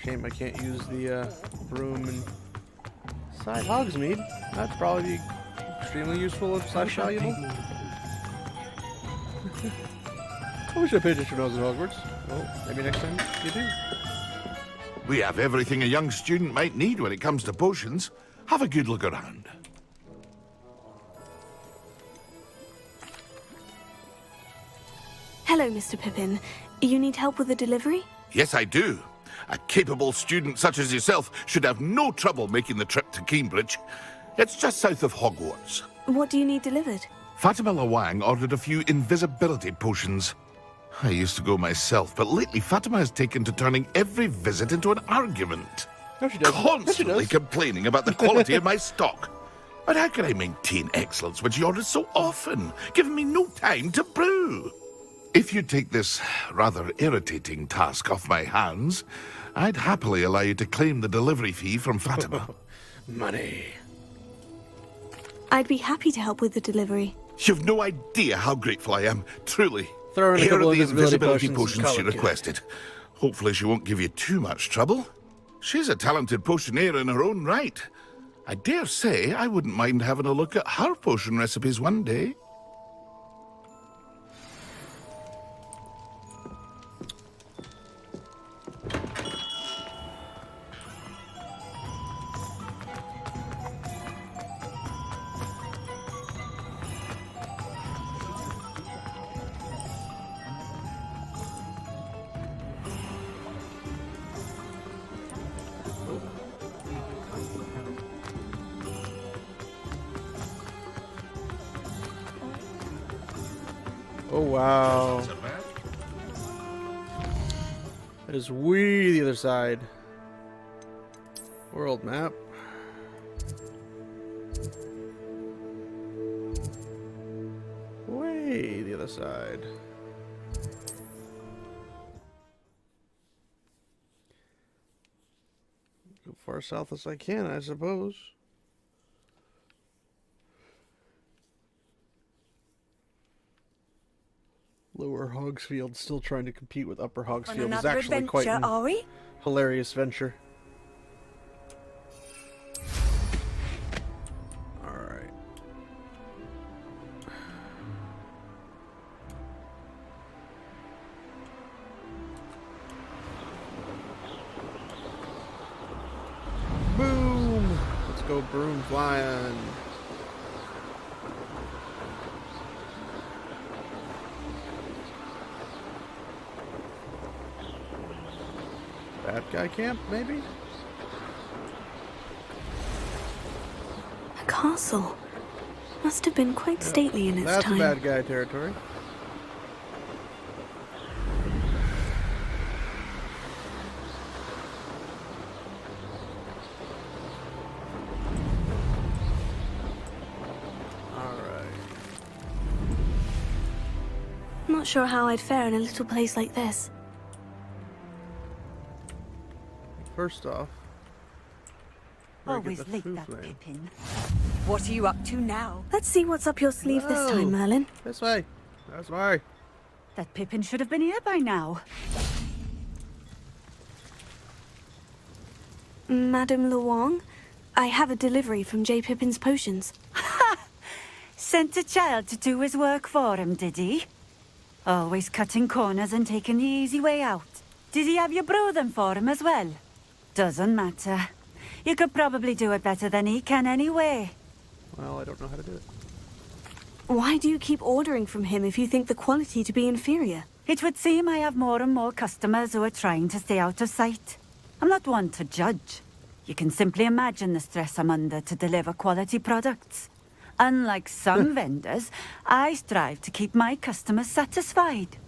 Shame I can't use the broom inside Hogsmeade. That'd probably be extremely useful and slash valuable. I wish I paid attention when I was at Hogwarts. Well, maybe next time you do. We have everything a young student might need when it comes to potions. Have a good look around. Hello, Mr. Pippin. You need help with the delivery? Yes, I do. A capable student such as yourself should have no trouble making the trip to Cambridge. It's just south of Hogwarts. What do you need delivered? Fatima Lawang ordered a few invisibility potions. I used to go myself, but lately Fatima has taken to turning every visit into an argument. No, she doesn't. Constantly No, she does. complaining about the quality of my stock. But how can I maintain excellence when she orders so often, giving me no time to brew? If you take this rather irritating task off my hands, I'd happily allow you to claim the delivery fee from Fatima. Money. I'd be happy to help with the delivery. You've no idea how grateful I am, truly. Throw in a Here couple are of the invisibility invisibility potions and potions she call it good. requested. Hopefully she won't give you too much trouble. She's a talented potioneer in her own right. I dare say I wouldn't mind having a look at her potion recipes one day. Oh, wow. That is way the other side. World map. Way the other side. Go far south as I can, I suppose. Lower Hogsfield still trying to compete with Upper Hogsfield is actually quite a hilarious venture. Alright. Boom! Let's go broom flying. Bad guy camp, maybe? A castle. Must have been quite stately in its That's time. bad guy territory. Not sure how I'd fare in a little place like this. First off, always late, that Pippin. What are you up to now? Let's see what's up your sleeve this time, Merlin. This way. That's why. That Pippin should have been here by now. Madame Luong, I have a delivery from J. Pippin's Potions. Ha! Sent a child to do his work for him, did he? Always cutting corners and taking the easy way out. Did he have you brew them for him as well? Doesn't matter. You could probably do it better than he can anyway. Well, I don't know how to do it. Why do you keep ordering from him if you think the quality to be inferior? It would seem I have more and more customers who are trying to stay out of sight. I'm not one to judge. You can simply imagine the stress I'm under to deliver quality products. Unlike some vendors, I strive to keep my customers satisfied.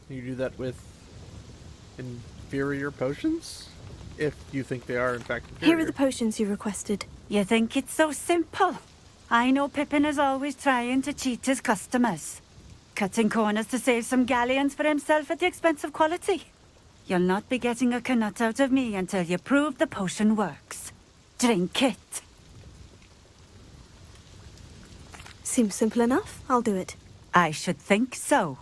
You do that with inferior potions? If you think they are, in fact, inferior. Here are the potions you requested. You think it's so simple? I know Pippin is always trying to cheat his customers. Cutting corners to save some galleons for himself at the expense of quality. You'll not be getting a canut out of me until you prove the potion works. Drink it. Seems simple enough. I'll do it. I should think so.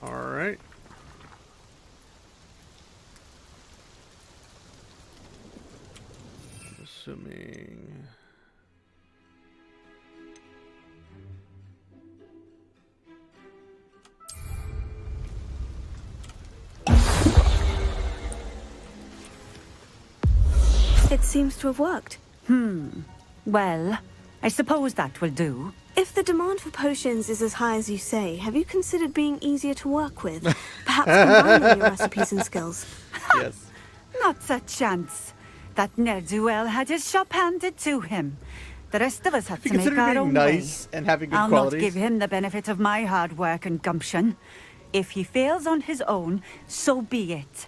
Alright. Assuming... It seems to have worked. Well, I suppose that will do. If the demand for potions is as high as you say, have you considered being easier to work with? Perhaps combining your recipes and skills? Yes. Not a chance. That ne'er-do-well had his shop handed to him. The rest of us had to make our being own nice way. and having good I'll qualities. not give him the benefit of my hard work and gumption. If he fails on his own, so be it.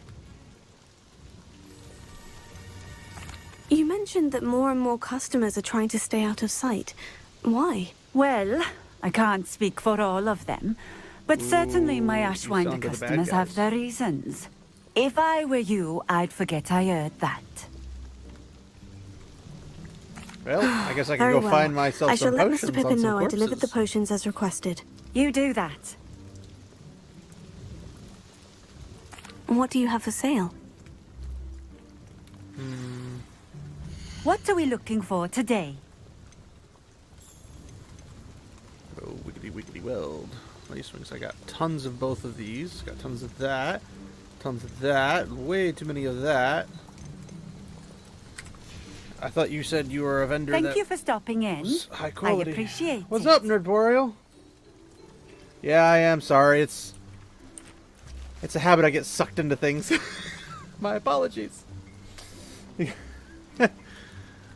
You mentioned that more and more customers are trying to stay out of sight. Why? Well, I can't speak for all of them, but certainly my Ashwinder sounded the bad customers have guys. their reasons. If I were you, I'd forget I heard that. Well, I guess I can Very go well. find myself I shall some let potions Mr. on Pippin some know I delivered the corpses. potions as requested. You do that. What do you have for sale? What are we looking for today? Oh, wiggity wiggity weld. Nice wings. I got tons of both of these. Got tons of that. Tons of that. Way too many of that. I thought you said you were a vendor Thank that you for stopping in. was high I quality. appreciate What's it. up, Nerd Boreal? Yeah, I am sorry. It's a habit. I get sucked into things. My apologies.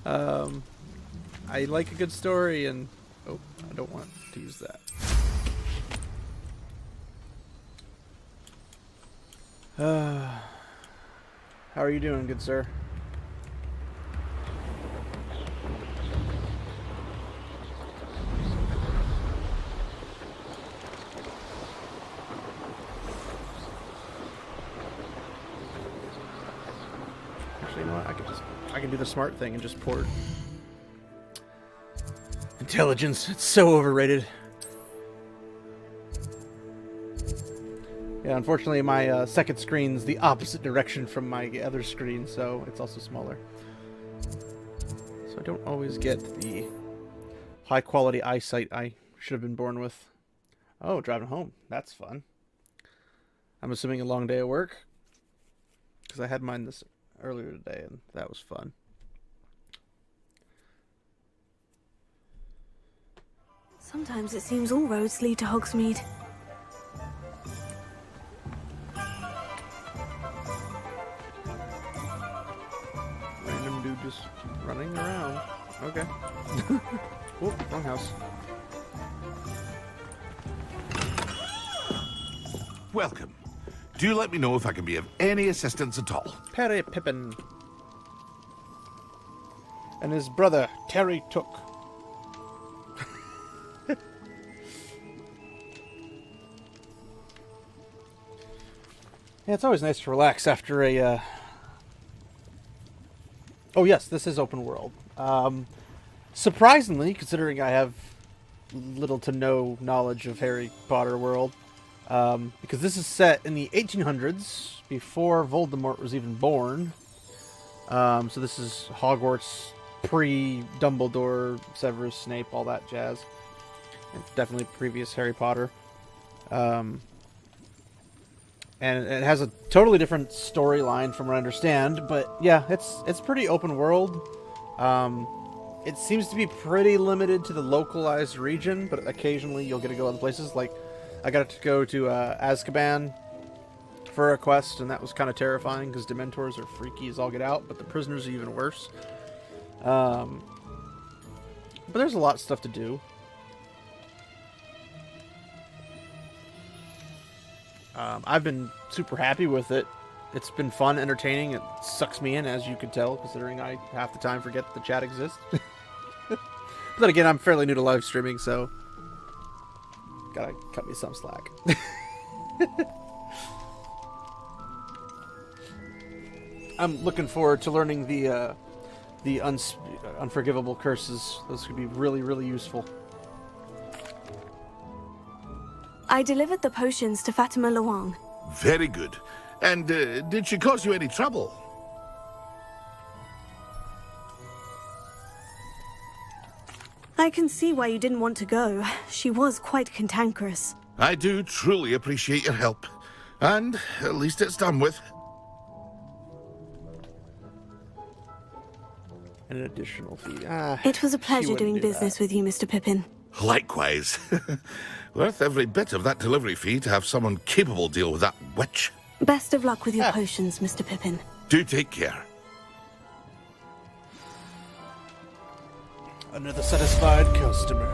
I like a good story, and oh, I don't want to use that. How are you doing, good sir? Actually, you know what? I can do the smart thing and just port. Intelligence, it's so overrated. Yeah, unfortunately my second screen's the opposite direction from my other screen, so it's also smaller. So I don't always get the high quality eyesight I should have been born with. Oh, driving home. That's fun. I'm assuming a long day at work, because I had mine this earlier today and that was fun. Sometimes it seems all roads lead to Hogsmeade. Random dude just running around. Okay. Whoop, wrong house. Welcome. Do let me know if I can be of any assistance at all. Perry Pippin. And his brother, Terry Took. Yeah, it's always nice to relax after a, Oh yes, this is open world. Surprisingly, considering I have little to no knowledge of Harry Potter world, because this is set in the 1800s, before Voldemort was even born. So this is Hogwarts pre-Dumbledore, Severus Snape, all that jazz. And definitely previous Harry Potter. And it has a totally different storyline from what I understand, but yeah, it's pretty open world. It seems to be pretty limited to the localized region, but occasionally you'll get to go other places. Like, I got to go to Azkaban for a quest, and that was kind of terrifying because Dementors are freaky as all get out, but the prisoners are even worse. But there's a lot of stuff to do. I've been super happy with it. It's been fun, entertaining. It sucks me in, as you could tell, considering I half the time forget the chat exists. But then again, I'm fairly new to live streaming, so gotta cut me some slack. I'm looking forward to learning the unforgivable curses. Those could be really, really useful. I delivered the potions to Fatima Luang. Very good. And did she cause you any trouble? I can see why you didn't want to go. She was quite cantankerous. I do truly appreciate your help. And at least it's done with. And an additional fee. It was a pleasure doing business with you, Mr. Pippin. Likewise. Worth every bit of that delivery fee to have someone capable deal with that witch. Best of luck with your potions, Mr. Pippin. Do take care. Another satisfied customer.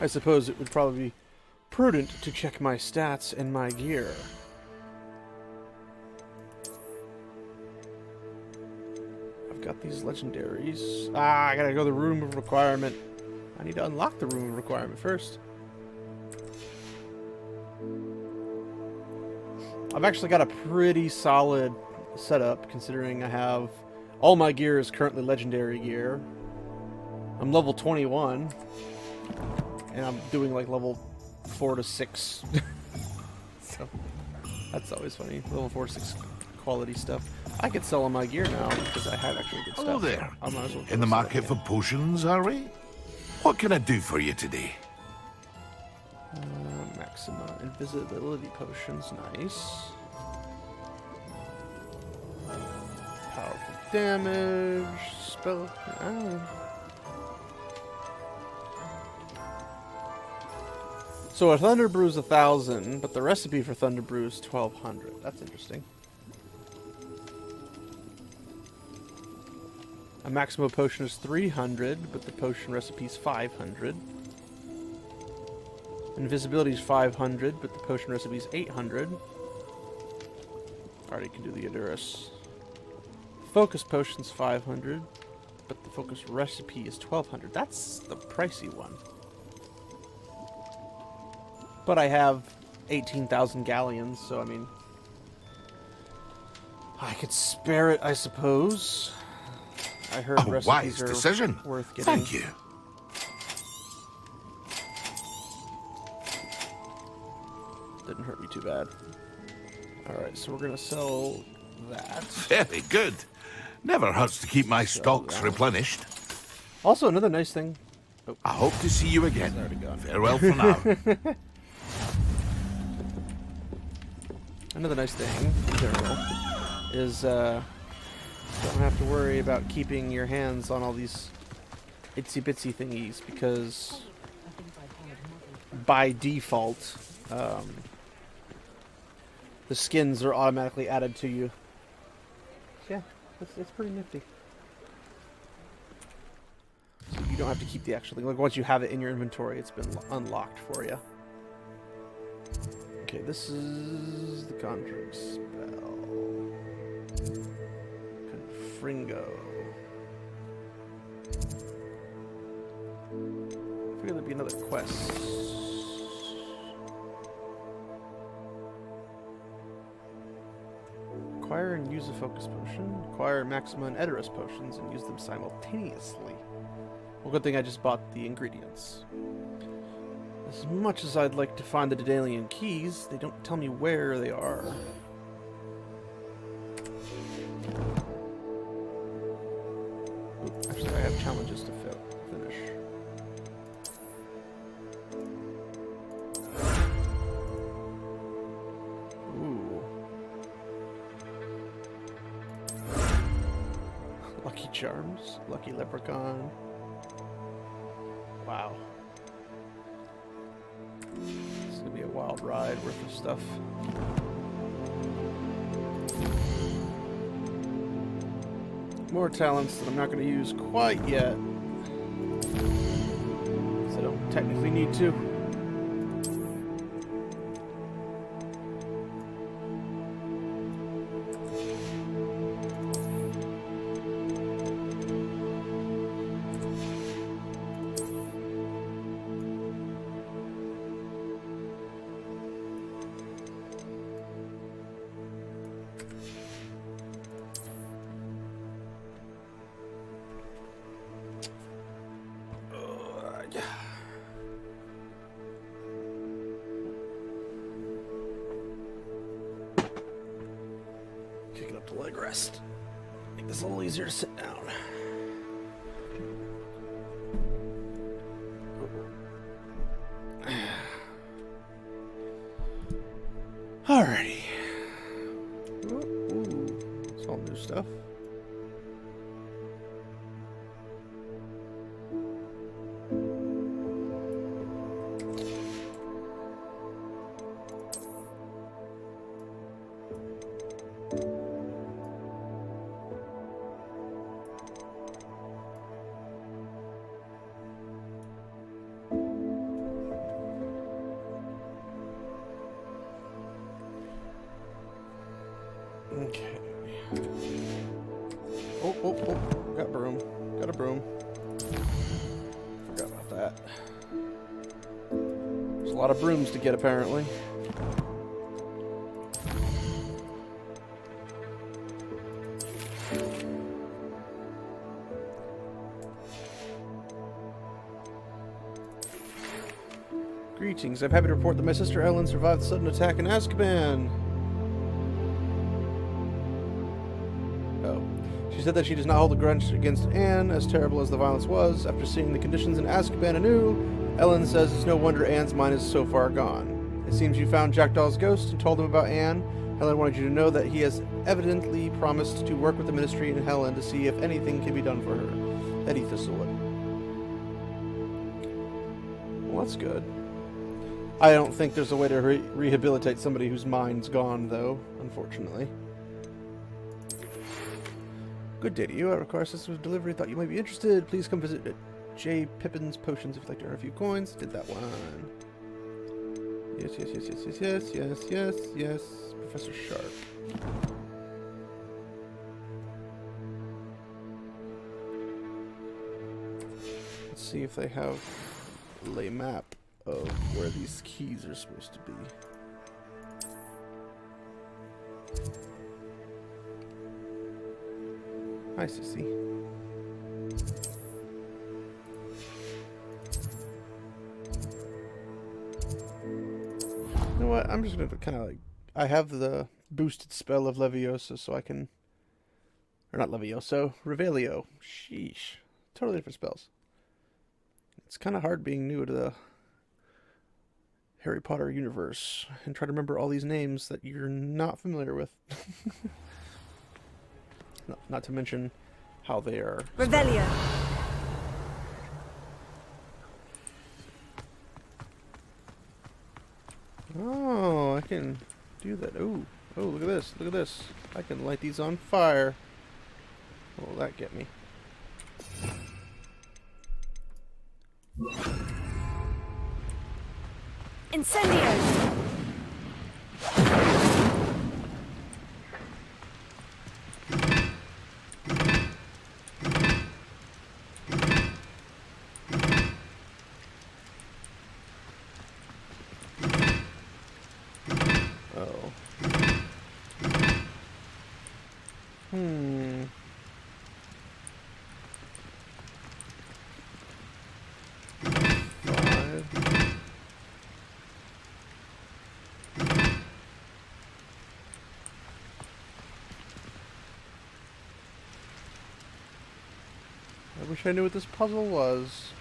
I suppose it would probably be prudent to check my stats and my gear. I've got these legendaries. I gotta go to the room of requirement. I need to unlock the room of requirement first. I've actually got a pretty solid setup, considering I have all my gear is currently legendary gear. I'm level 21, and I'm doing like level 4 to 6. So that's always funny. Level 4 to 6 quality stuff. I could sell all my gear now because I have actually good stuff. Hello there. So I might as well In the market for potions, are we? What can I do for you today? Maxima invisibility potions, nice. Powerful damage, spell. So a Thunder Brew is 1,000, but the recipe for Thunder Brew is 1,200. That's interesting. A maximum potion is 300, but the potion recipe is 500. Invisibility is 500, but the potion recipe is 800. Already can do the Edurus. Focus potion's 500, but the focus recipe is 1200. That's the pricey one. But I have 18,000 galleons, so I mean, I could spare it, I suppose. I heard a recipes wise are decision. worth getting. Thank you. Didn't hurt me too bad. Alright, so we're gonna sell that. Very good. Never hurts to keep my stocks replenished. Also, another nice thing. Oh. I hope to see you again. Already gone. Farewell for now. Another nice thing, in general, is don't have to worry about keeping your hands on all these itsy bitsy thingies, because by default, the skins are automatically added to you. Yeah, it's pretty nifty. So you don't have to keep the actual thing. Like, once you have it in your inventory, it's been unlocked for you. Okay, this is the Conjuring spell. Confringo. I figured there'd be another quest. Acquire and use a focus potion. Acquire Maxima and Edurus potions and use them simultaneously. Well, good thing I just bought the ingredients. As much as I'd like to find the Daedalian keys, they don't tell me where they are. Ooh, actually, I have challenges to finish. Ooh. Lucky Charms, Lucky Leprechaun. Wow. This is going to be a wild ride worth of stuff. More talents that I'm not going to use quite yet. Because I don't technically need to. Kicking up the leg rest. Make this a little easier to sit down. Alrighty. Ooh, it's all new stuff. Okay. Oh, got broom. Got a broom. Forgot about that. There's a lot of brooms to get, apparently. Greetings. I'm happy to report that my sister Ellen survived the sudden attack in Azkaban. She said that she does not hold a grudge against Anne, as terrible as the violence was. After seeing the conditions in Azkaban anew, Ellen says it's no wonder Anne's mind is so far gone. It seems you found Jackdaw's ghost and told him about Anne. Helen wanted you to know that he has evidently promised to work with the Ministry and Helen to see if anything can be done for her. Eddie Thistlewood. Well, that's good. I don't think there's a way to rehabilitate somebody whose mind's gone, though, unfortunately. Good day to you. I require system of delivery. Thought you might be interested. Please come visit J. Pippin's Potions if you'd like to earn a few coins. Did that one. Yes, yes, yes, yes, yes, yes, yes, yes, yes. Professor Sharp. Let's see if they have a lay map of where these keys are supposed to be. Hi, Sissy. You know what? I'm just gonna kind of like... I have the boosted spell of Leviosa, so I can... Or not Levioso, Revelio. Sheesh. Totally different spells. It's kind of hard being new to the Harry Potter universe and try to remember all these names that you're not familiar with. Not to mention how they are... Revelio. Oh, I can do that. Ooh. Oh, look at this. Look at this. I can light these on fire. What will that get me? Incendio. I wish I knew what this puzzle was.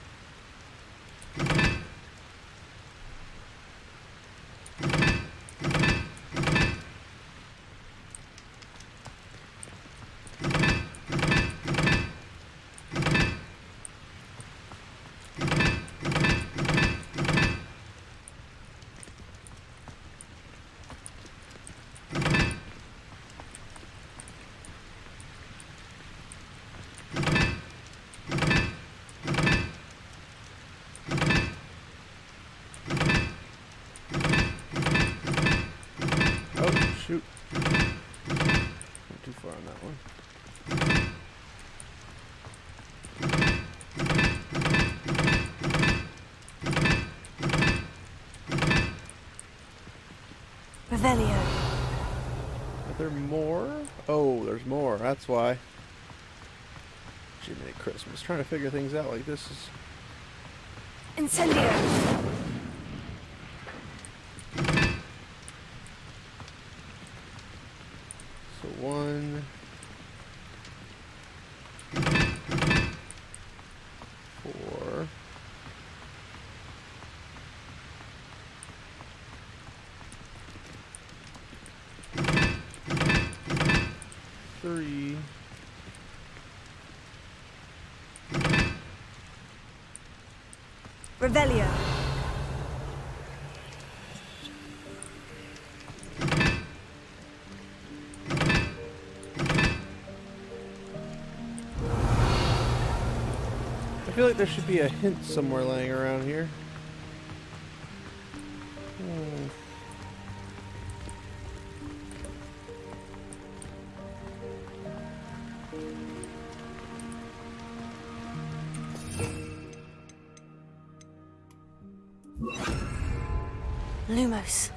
Shoot. Not too far on that one. Revelio. Are there more? Oh, there's more. That's why. Jiminy Christmas. Trying to figure things out like this is... Incendio. So 1, 4, 3, Revelio. I feel like there should be a hint somewhere laying around here. Lumos.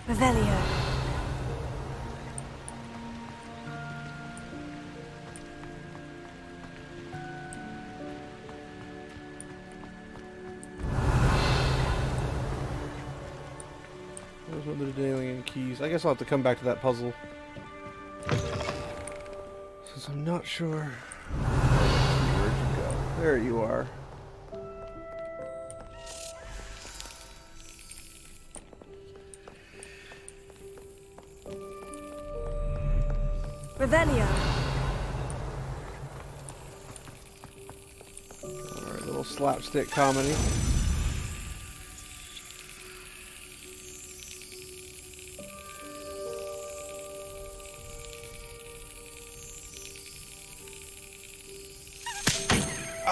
Revelio. There's no other alien keys. I guess I'll have to come back to that puzzle. Since I'm not sure where'd you go. There you are. Revelio. Alright, little slapstick comedy.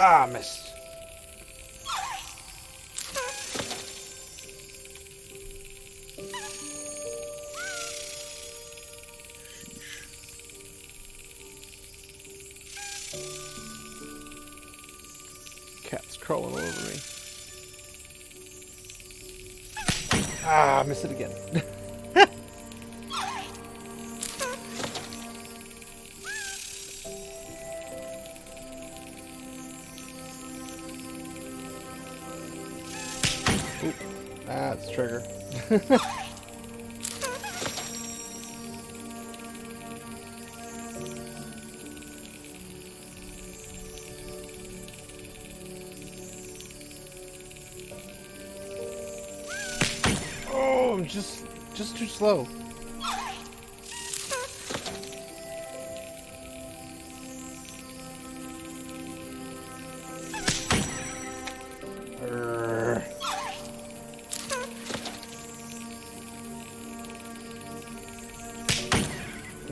Ah, missed. Cat's crawling all over me. Ah, missed it again. Oop, that's trigger. Oh, I'm just too slow.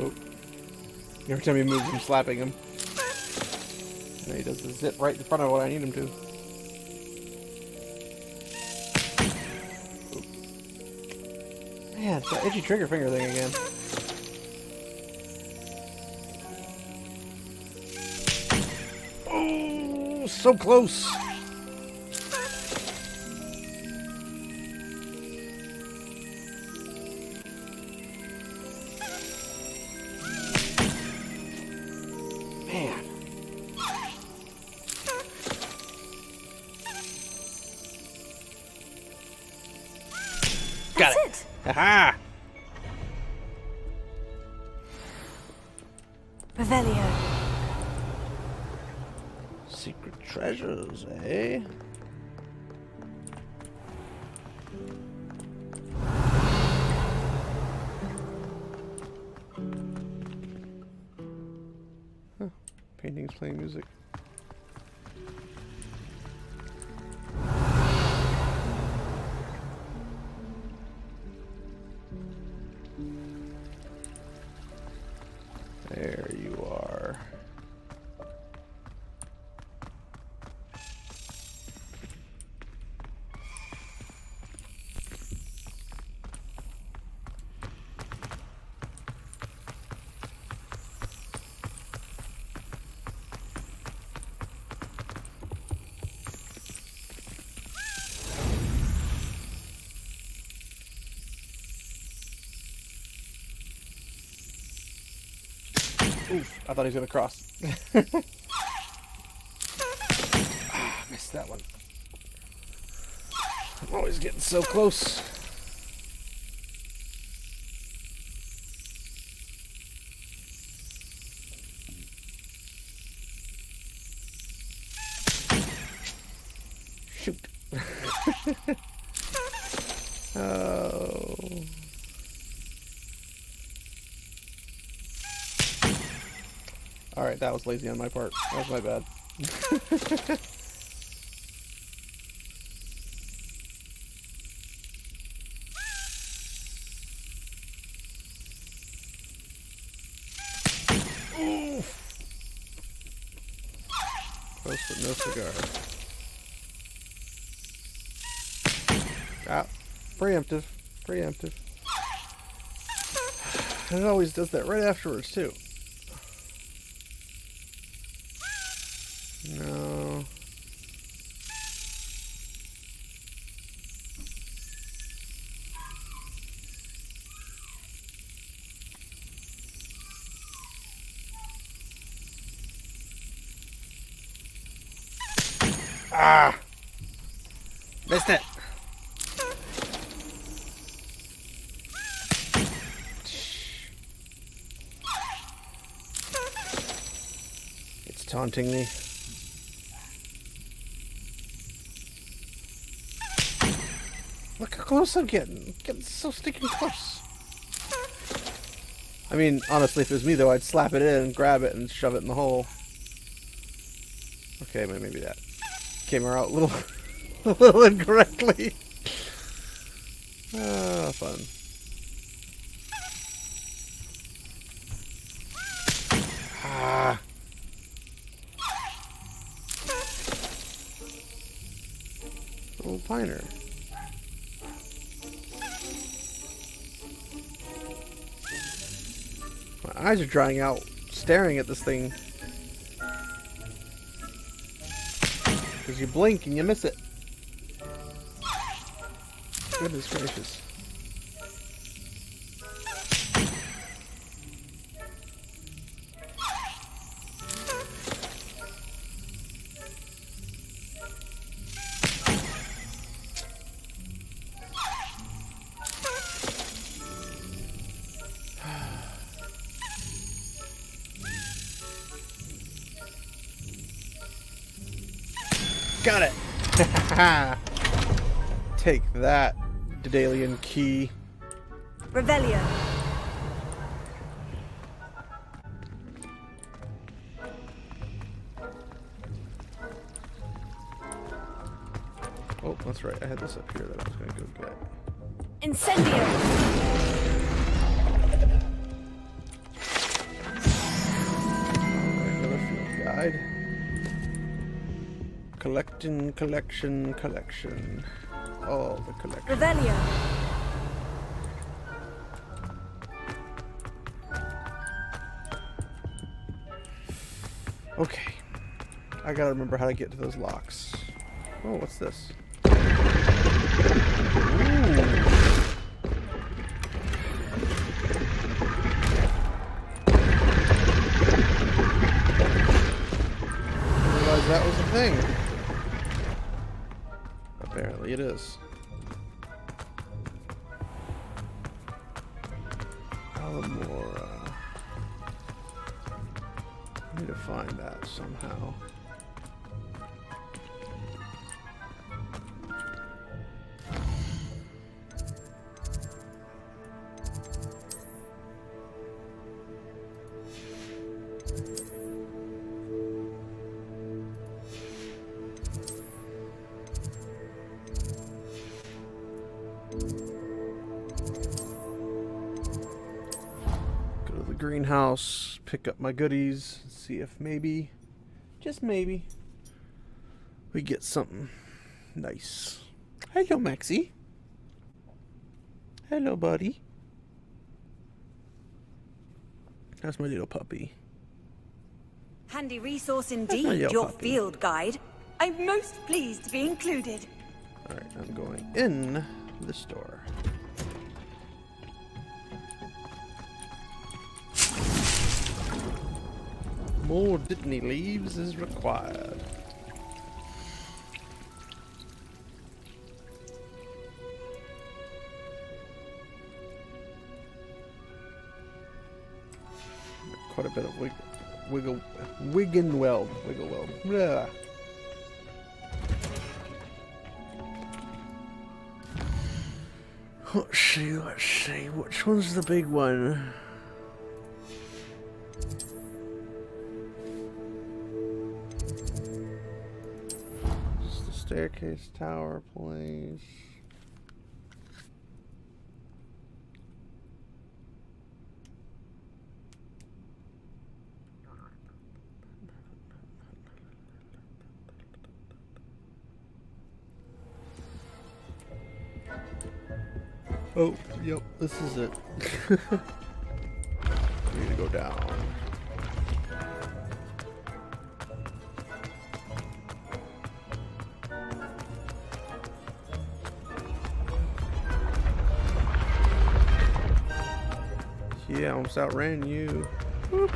Oh. Every time he moves, I'm slapping him. And he does the zip right in front of what I need him to. Man, it's that itchy trigger finger thing again. Oh, so close. Man. Got it. Haha! Revelio. Secret treasures, eh? Huh. Paintings playing music. There you are. Oof, I thought he was gonna cross. Ah, missed that one. I'm always getting so close. Shoot. Oh. Alright, that was lazy on my part. That was my bad. Oof. Close but no cigar. Ah, preemptive. Preemptive. And it always does that right afterwards, too. No. Ah! Missed it! taunting me. Look how close I'm getting. I'm getting so stinking close. I mean, honestly, if it was me though, I'd slap it in, grab it, and shove it in the hole. Okay, maybe that came out a little, a little incorrectly. Ah, fun. Ah. Little piner. My eyes are drying out staring at this thing. Because you blink and you miss it. Goodness gracious. Got it! Take that, Daedalian key. Revelio. Oh, that's right. I had this up here that I was going to go get. Incendio. Alright, another field guide. Collection. All the collection. Revelio. Okay. I gotta remember how to get to those locks. Oh, what's this? Realize that was a thing. Apparently it is. Alamora. I need to find that somehow. Greenhouse, pick up my goodies, see if maybe, just maybe, we get something nice. Hello, Maxie. Hello, buddy. That's my little puppy. Handy resource indeed, your field guide. I'm most pleased to be included. Alright, I'm going in the store. More Dittany leaves is required. Quite a bit of wiggle weld. Blah. Let's see. Which one's the big one? Staircase, tower, place. Oh, yep, this is it. We need to go down. Yeah, I almost outran you. Whoop.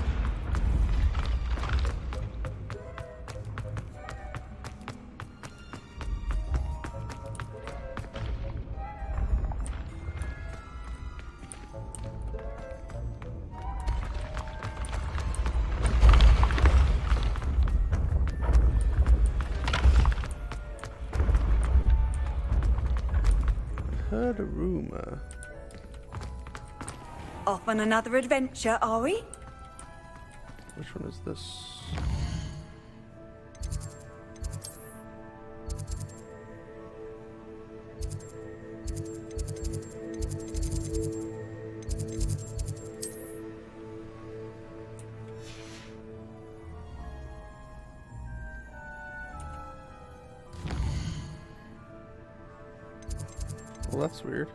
Taduruma. Off on another adventure, are we? Which one is this? Well, that's weird.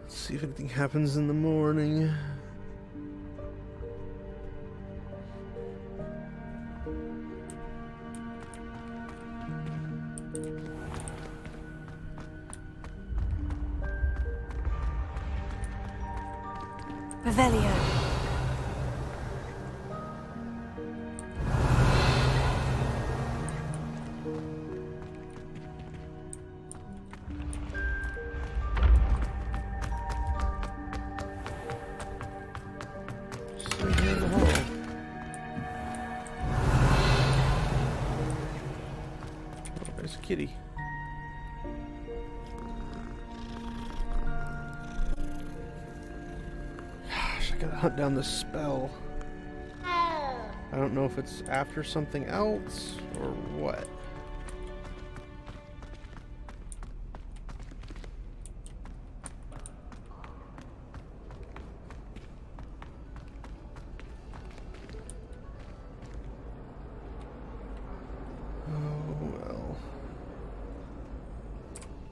Let's see if anything happens in the morning. Revelio. There's a kitty. Gosh, I gotta hunt down this spell. I don't know if it's after something else or what.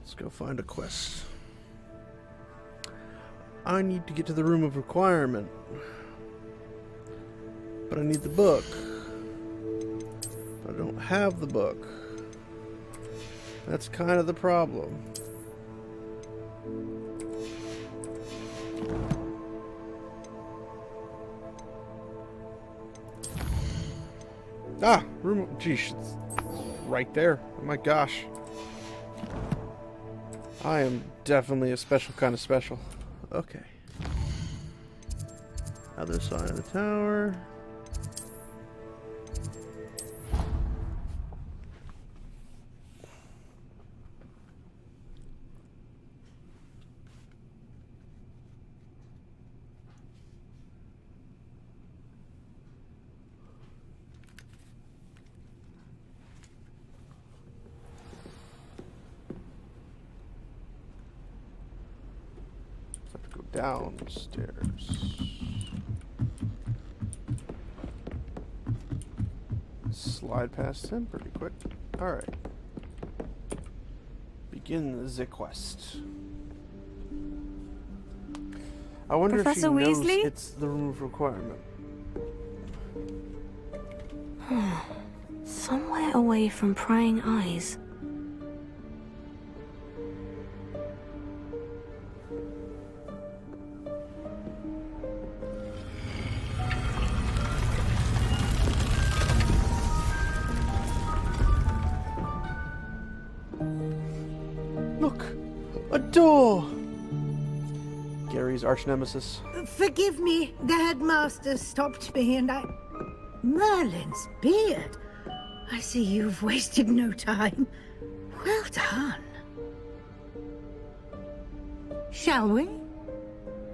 Let's go find a quest. I need to get to the room of requirement. But I need the book. I don't have the book. That's kind of the problem. Ah! Room... Geesh, it's right there. Oh my gosh. I am definitely a special kind of special. Okay. Other side of the tower. Downstairs. Slide past him pretty quick. Alright. Begin the quest. I wonder Professor if she knows Weasley? it's the room of requirement. Somewhere away from prying eyes. Look! A door! Gary's arch nemesis. Forgive me, the headmaster stopped me and I... Merlin's beard. I see you've wasted no time. Well done. Shall we?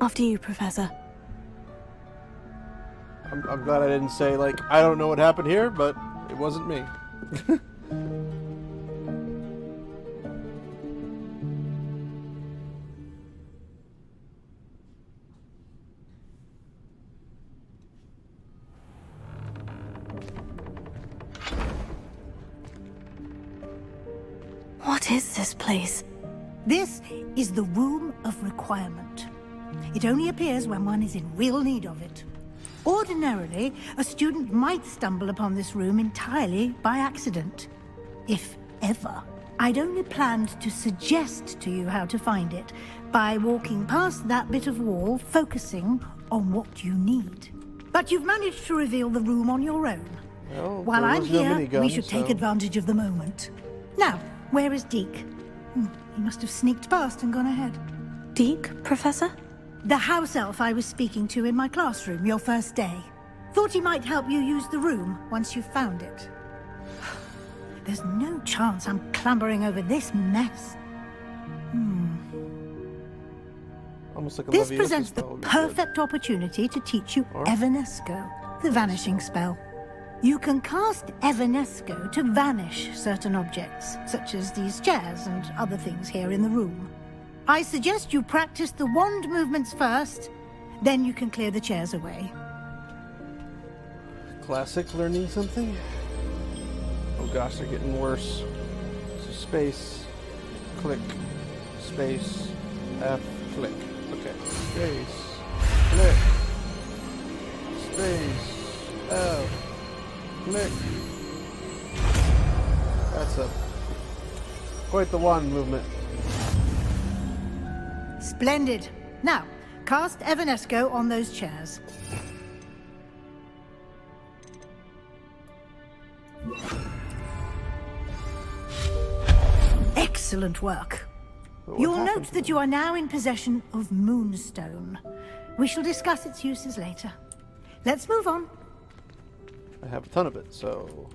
After you, Professor. I'm glad I didn't say, like, I don't know what happened here, but it wasn't me. What is this place? This is the Room of Requirement. It only appears when one is in real need of it. Ordinarily, a student might stumble upon this room entirely by accident. If ever. I'd only planned to suggest to you how to find it by walking past that bit of wall, focusing on what you need. But you've managed to reveal the room on your own. Well, While there I'm was no here, minigun, we should take so- advantage of the moment. Now, where is Deke? He must have sneaked past and gone ahead. Deke, Professor? The house elf I was speaking to in my classroom your first day. Thought he might help you use the room once you've found it. There's no chance I'm clambering over this mess. Almost like a This Leviosa presents the spell would be good. perfect opportunity to teach you Evanesco, the vanishing spell. You can cast Evanesco to vanish certain objects, such as these chairs and other things here in the room. I suggest you practice the wand movements first, then you can clear the chairs away. Classic learning something? Oh gosh, they're getting worse. So space, click, space, F, click. Okay, space, click, space, F, click. That's quite the wand movement. Splendid. Now, cast Evanesco on those chairs. Excellent work. You'll note that you are now in possession of Moonstone. We shall discuss its uses later. Let's move on. I have a ton of it, so...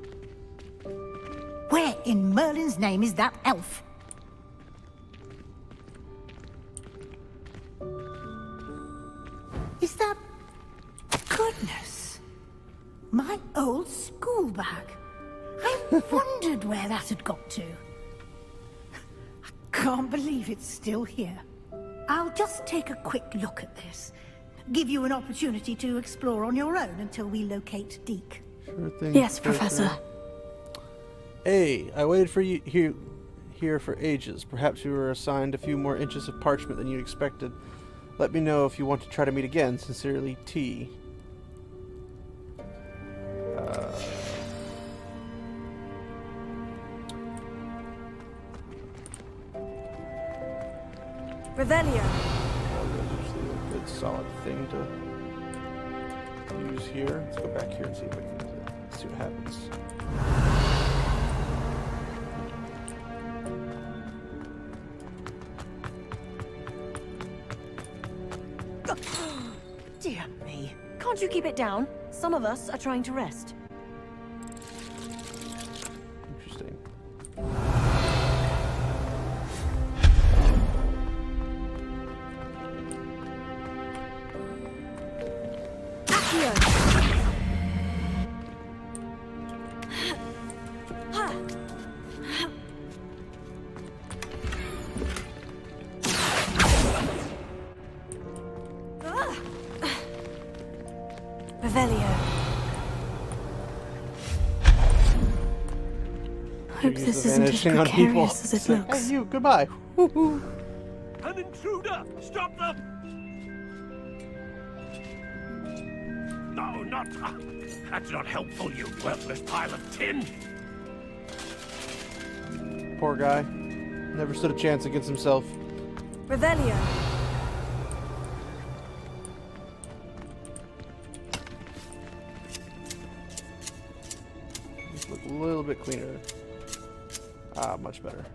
Where in Merlin's name is that elf? Is that... Goodness! My old school bag. I wondered where that had got to. I can't believe it's still here. I'll just take a quick look at this. Give you an opportunity to explore on your own until we locate Deke. Sure thing. Yes, Professor. Hey, I waited for you here for ages. Perhaps you were assigned a few more inches of parchment than you expected. Let me know if you want to try to meet again. Sincerely, T. Revelio. Usually a good solid thing to use here. Let's go back here and see if I can use it. Let's see what happens. Dear me. Can't you keep it down? Some of us are trying to rest. Interesting. Revelio. Hope this isn't as precarious as it looks. Hey, you, goodbye. Woohoo. An intruder! Stop them! No, not... that's not helpful, you worthless pile of tin! Poor guy. Never stood a chance against himself. Revelio. Just look a little bit cleaner. Ah, much better.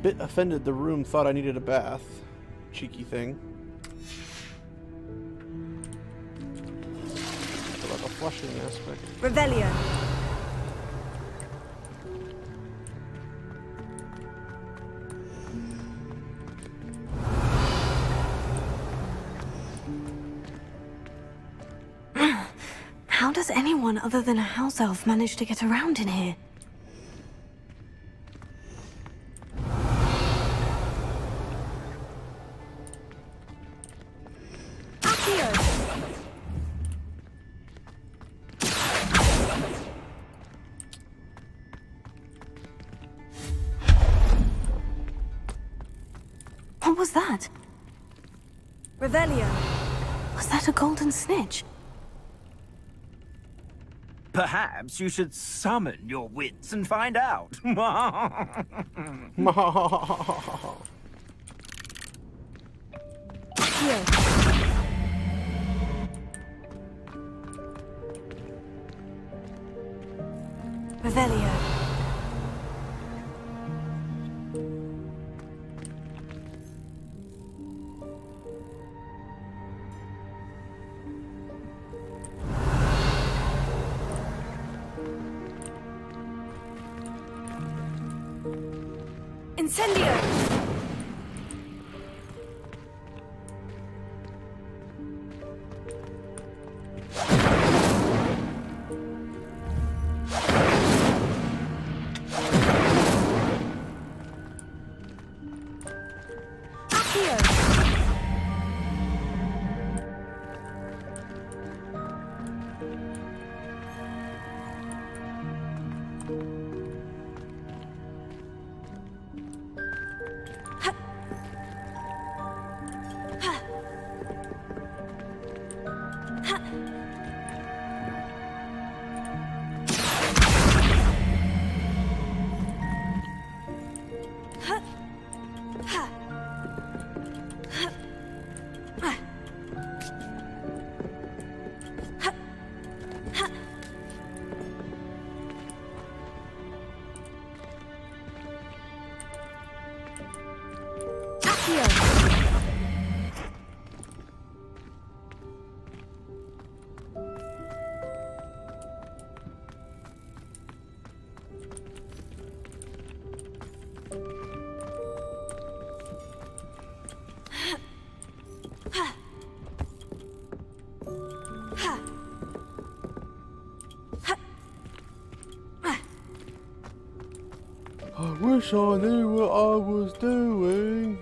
Bit offended the room thought I needed a bath. Cheeky thing. Like a flushing aspect. Revelio. How does anyone other than a house elf manage to get around in here? What was that? Revelio. Was that a golden snitch? Perhaps you should summon your wits and find out. Here. Incendio! I wish I knew what I was doing.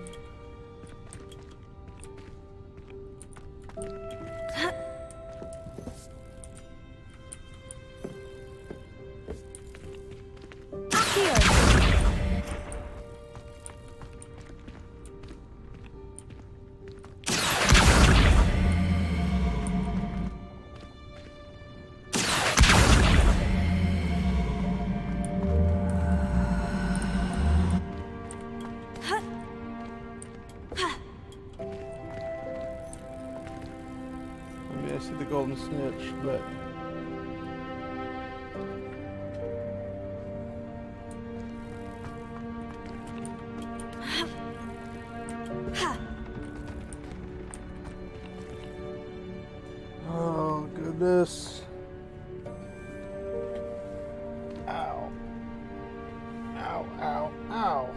I see the golden snitch, but oh goodness. Ow. Ow, ow, ow.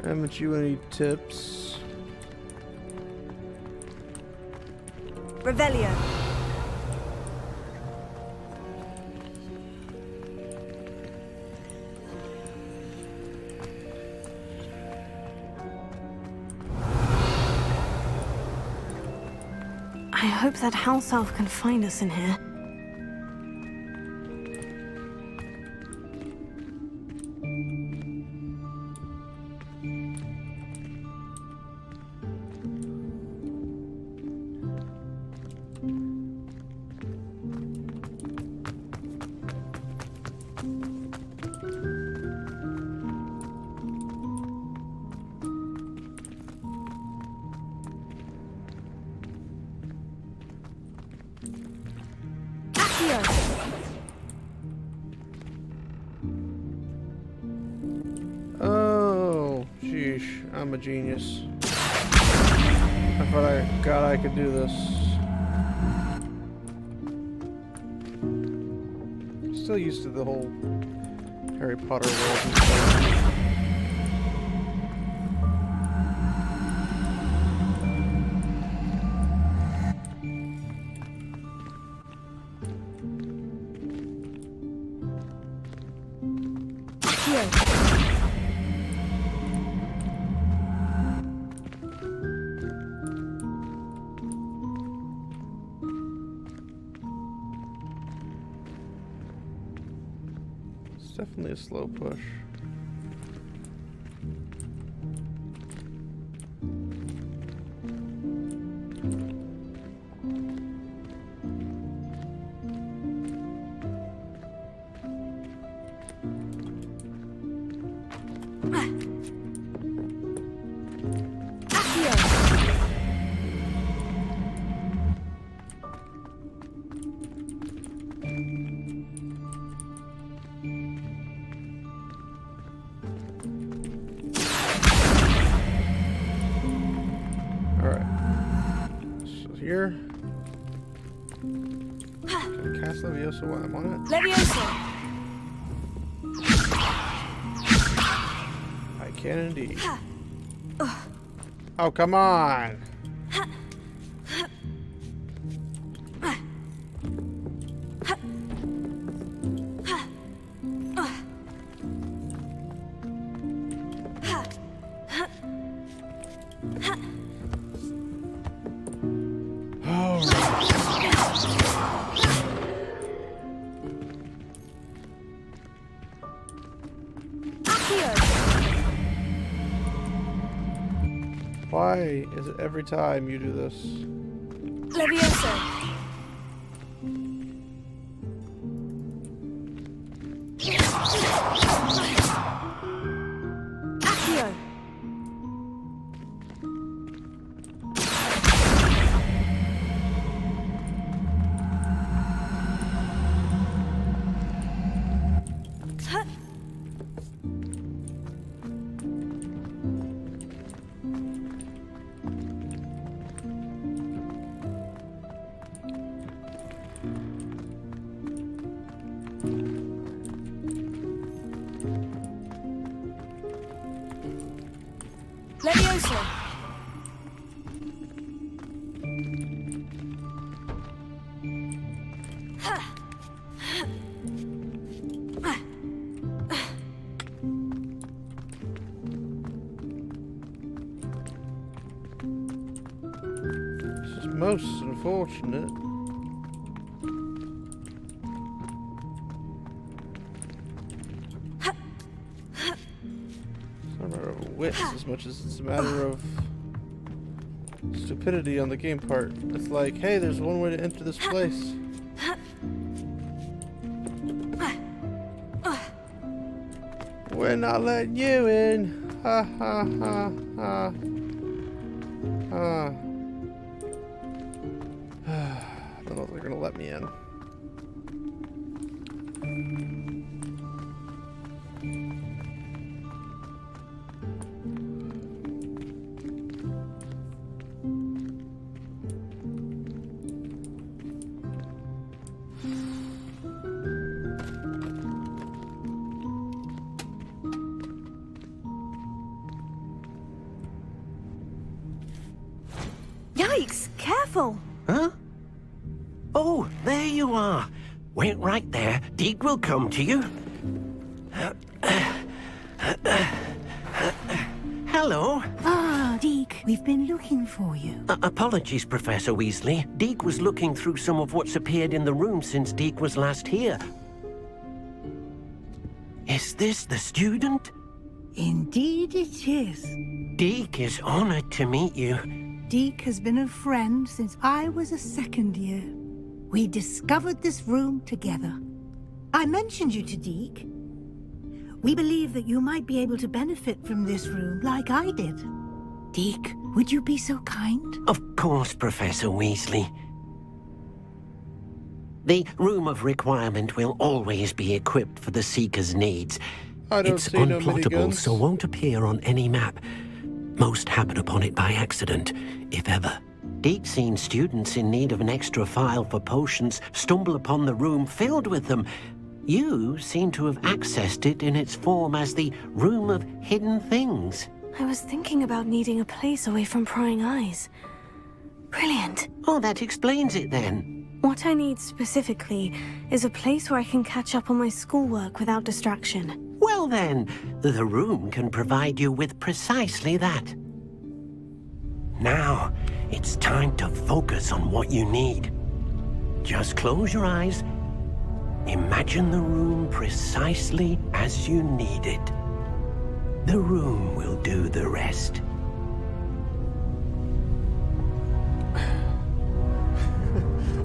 Haven't you any tips? Revelio. I hope that house elf can find us in here. Oh, sheesh, I'm a genius. I forgot I could do this. Still used to the whole Harry Potter world and stuff. It's definitely a slow push. you're... Can I cast Leviosa while I'm on it? Leviosa! I can indeed. Oh, come on! Why is it every time you do this? Leviosa! Accio! Leviosa! This is most unfortunate. It's not a matter of wits as much as it's a matter of stupidity on the game part. It's like, hey, there's one way to enter this place. We're not letting you in. Ha ha ha ha. Ha. I don't know if they're gonna let me in. Yikes! Careful! Huh? Oh, there you are. Wait right there. Deke will come to you. Hello. Ah, Deke, we've been looking for you. Apologies, Professor Weasley. Deke was looking through some of what's appeared in the room since Deke was last here. Is this the student? Indeed it is. Deke is honored to meet you. Deke has been a friend since I was a second year. We discovered this room together. I mentioned you to Deke. We believe that you might be able to benefit from this room like I did. Deke, would you be so kind? Of course, Professor Weasley. The Room of Requirement will always be equipped for the Seeker's needs. It's unplottable, so won't appear on any map. Most happen upon it by accident, if ever. Deke's seen students in need of an extra file for potions stumble upon the room filled with them. You seem to have accessed it in its form as the Room of Hidden Things. I was thinking about needing a place away from prying eyes. Brilliant. Oh, that explains it then. What I need specifically is a place where I can catch up on my schoolwork without distraction. Well then, the room can provide you with precisely that. Now, it's time to focus on what you need. Just close your eyes. Imagine the room precisely as you need it. The room will do the rest.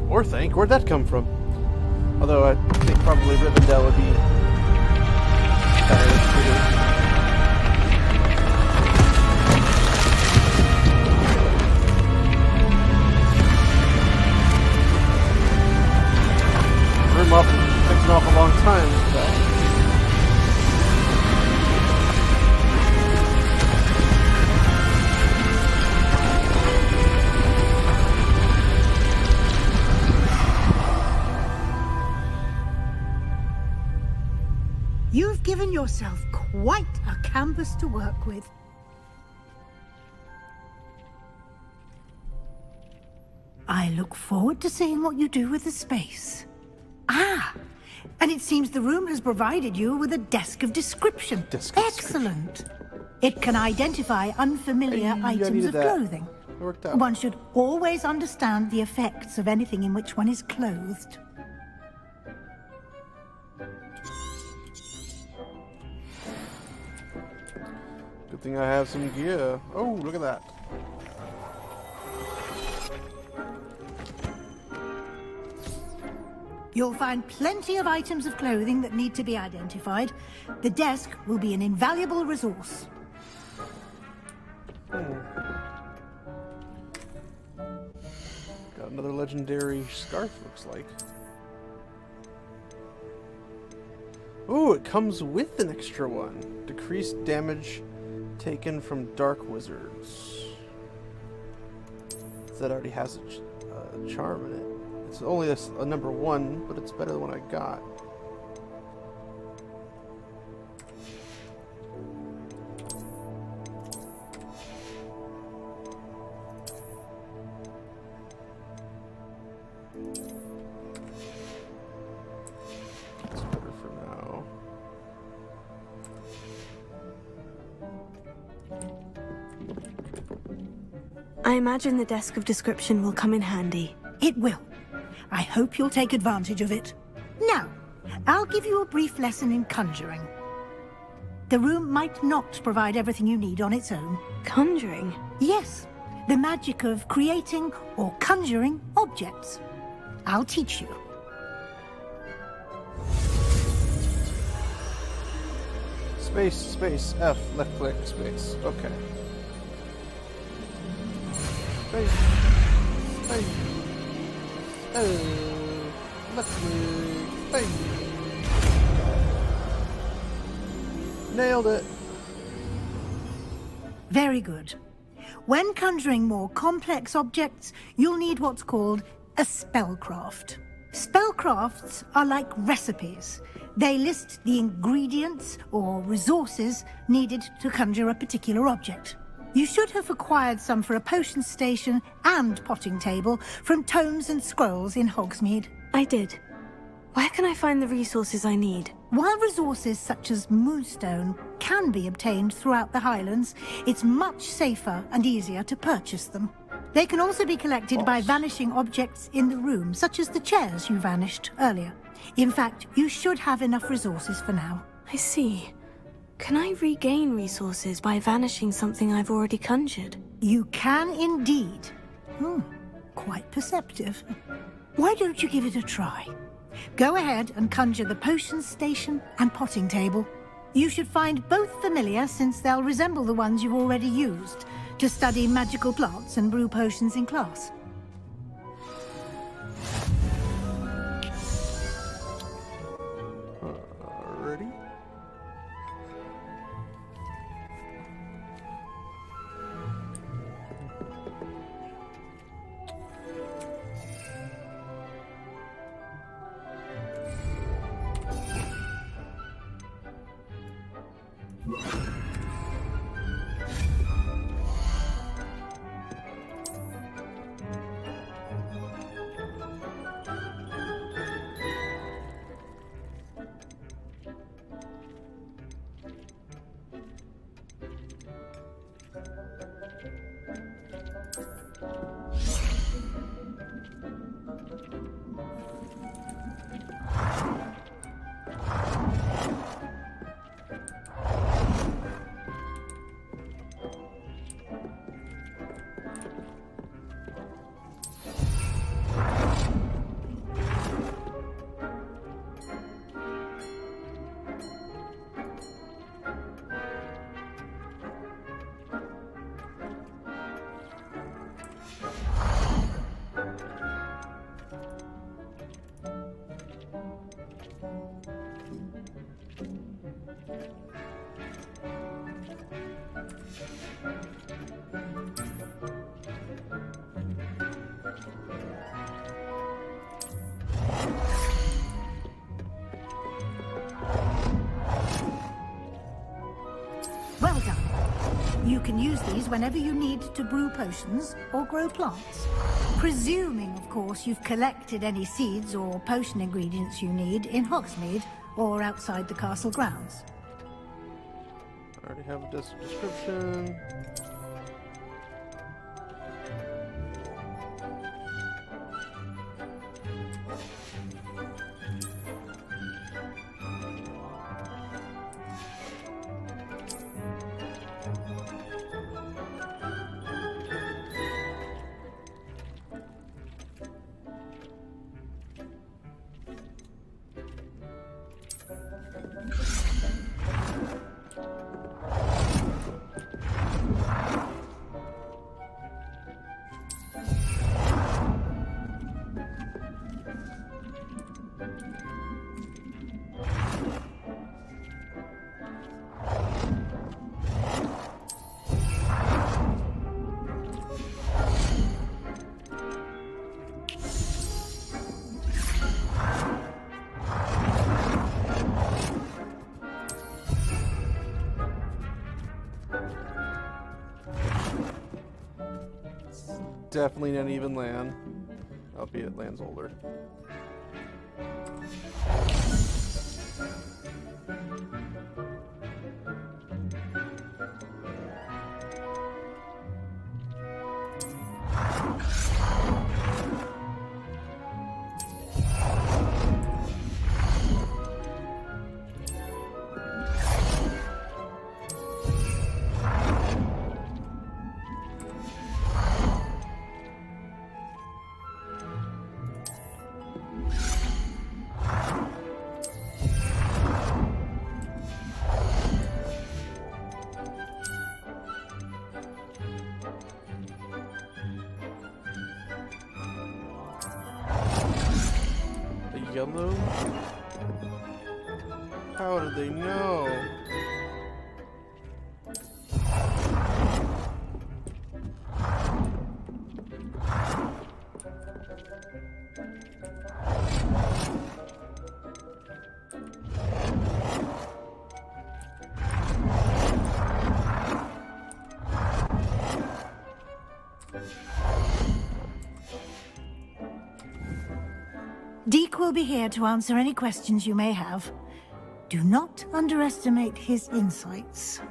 Or think, where'd that come from? Although I think probably Rivendell would be better suited. Room off and fixing off a long time. So. yourself quite a canvas to work with. I look forward to seeing what you do with the space. Ah, and it seems the room has provided you with a desk of description. Excellent. It can identify unfamiliar items of clothing. Worked out. One should always understand the effects of anything in which one is clothed. Good thing I have some gear. Oh, look at that. You'll find plenty of items of clothing that need to be identified. The desk will be an invaluable resource. Got another legendary scarf, looks like. Ooh, it comes with an extra one. Decreased damage taken from dark wizards. That already has a charm in it. It's only a number 1, but it's better than what I got. It's better for now. I imagine the desk of description will come in handy. It will. I hope you'll take advantage of it. Now, I'll give you a brief lesson in conjuring. The room might not provide everything you need on its own. Conjuring? Yes, the magic of creating or conjuring objects. I'll teach you. Space, space, F, left click, space. Okay. Space, space. Oh, left click, space. Nailed it. Very good. When conjuring more complex objects, you'll need what's called a spellcraft. Spellcrafts are like recipes. They list the ingredients or resources needed to conjure a particular object. You should have acquired some for a potion station and potting table from tomes and scrolls in Hogsmeade. I did. Where can I find the resources I need? While resources such as moonstone can be obtained throughout the Highlands, it's much safer and easier to purchase them. They can also be collected by vanishing objects in the room, such as the chairs you vanished earlier. In fact, you should have enough resources for now. I see. Can I regain resources by vanishing something I've already conjured? You can indeed. Quite perceptive. Why don't you give it a try? Go ahead and conjure the potion station and potting table. You should find both familiar, since they'll resemble the ones you've already used to study magical plants and brew potions in class. Ready? can use these whenever you need to brew potions or grow plants. Presuming, of course, you've collected any seeds or potion ingredients you need in Hogsmeade or outside the castle grounds. I already have this description. Definitely an uneven land, albeit land's older. Yellow? How did they know? Deke will be here to answer any questions you may have. Do not underestimate his insights.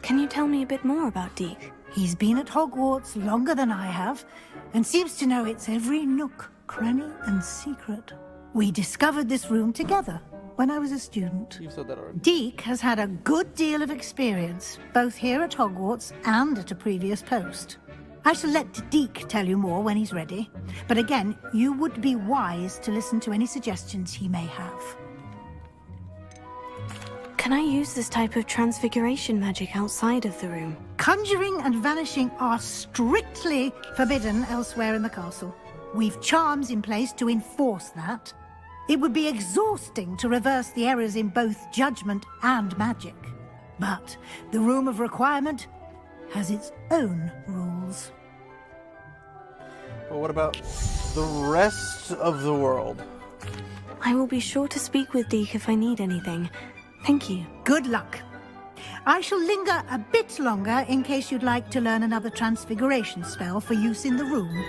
Can you tell me a bit more about Deke? He's been at Hogwarts longer than I have, and seems to know its every nook, cranny, and secret. We discovered this room together when I was a student. You've said that already. Deke has had a good deal of experience, both here at Hogwarts and at a previous post. I shall let Deke tell you more when he's ready, but again, you would be wise to listen to any suggestions he may have. Can I use this type of transfiguration magic outside of the room? Conjuring and vanishing are strictly forbidden elsewhere in the castle. We've charms in place to enforce that. It would be exhausting to reverse the errors in both judgment and magic. But the Room of Requirement has its own rules. But what about the rest of the world? I will be sure to speak with Deke if I need anything. Thank you. Good luck. I shall linger a bit longer in case you'd like to learn another transfiguration spell for use in the room.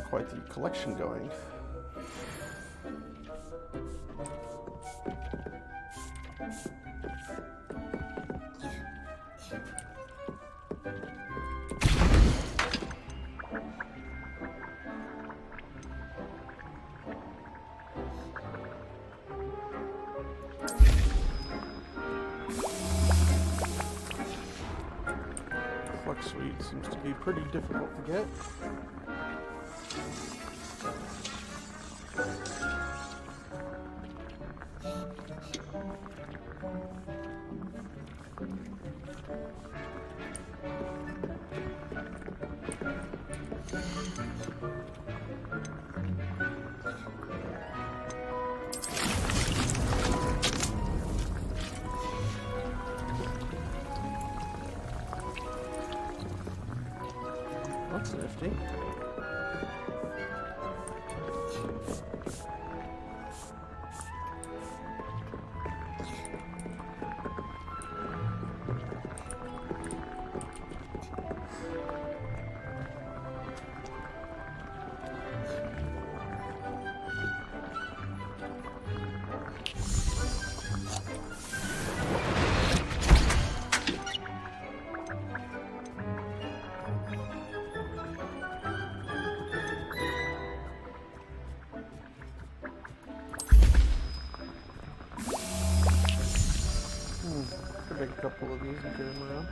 Quite the collection going. Flux Suite seems to be pretty difficult to get. Interesting. Could make a couple of these and carry them around.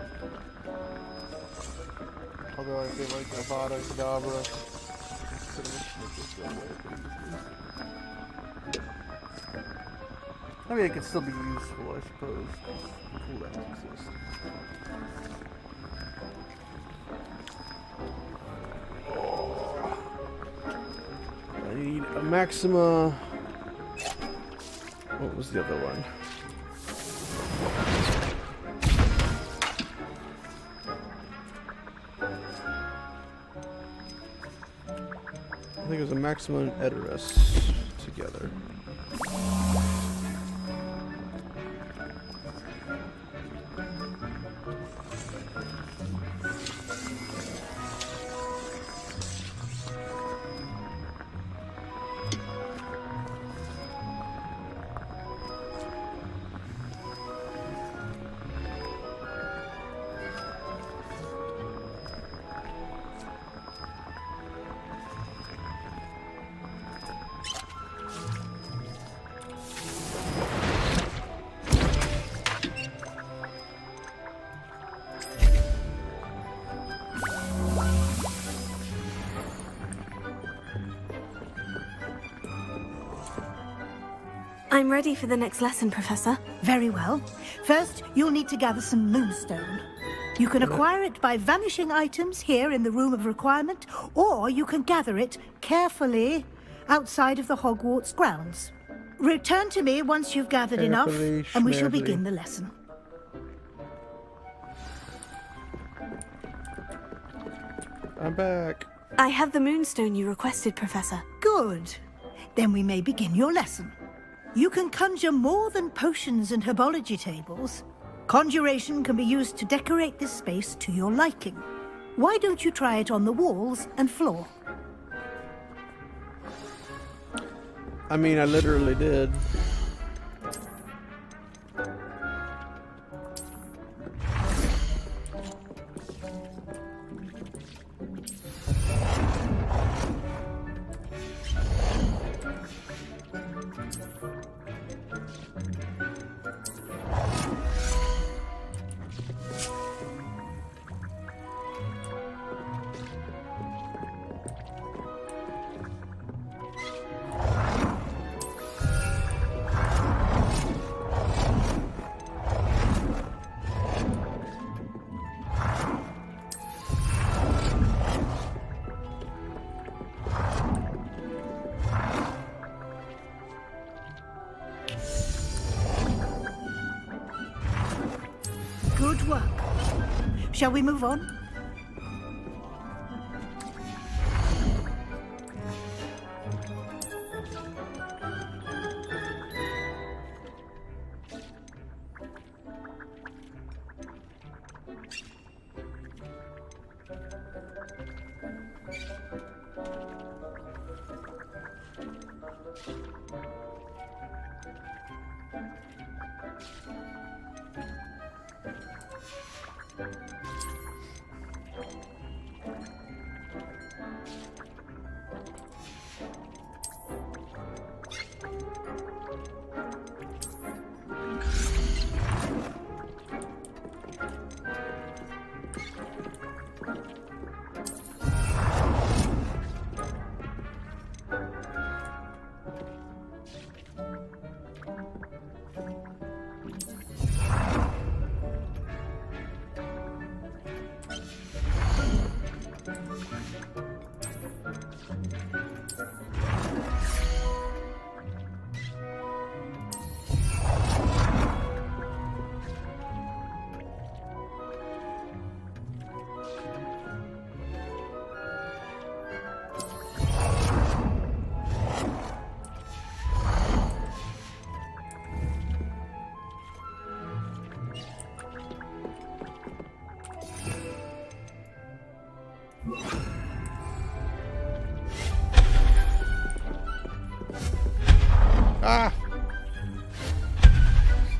Although I feel like Avada Kedavra could make this go away pretty easily. I mean, it could still be useful, I suppose. Cooldowns exist. I need a Maxima. What was the other one? I think it was a Maxima and Edoras together. I'm ready for the next lesson, Professor. Very well. First, you'll need to gather some moonstone. You can acquire it by vanishing items here in the Room of Requirement, or you can gather it carefully outside of the Hogwarts grounds. Return to me once you've gathered enough, and we shall begin the lesson. I'm back. I have the moonstone you requested, Professor. Good. Then we may begin your lesson. You can conjure more than potions and herbology tables. Conjuration can be used to decorate this space to your liking. Why don't you try it on the walls and floor? I mean, I literally did. Good work. Shall we move on?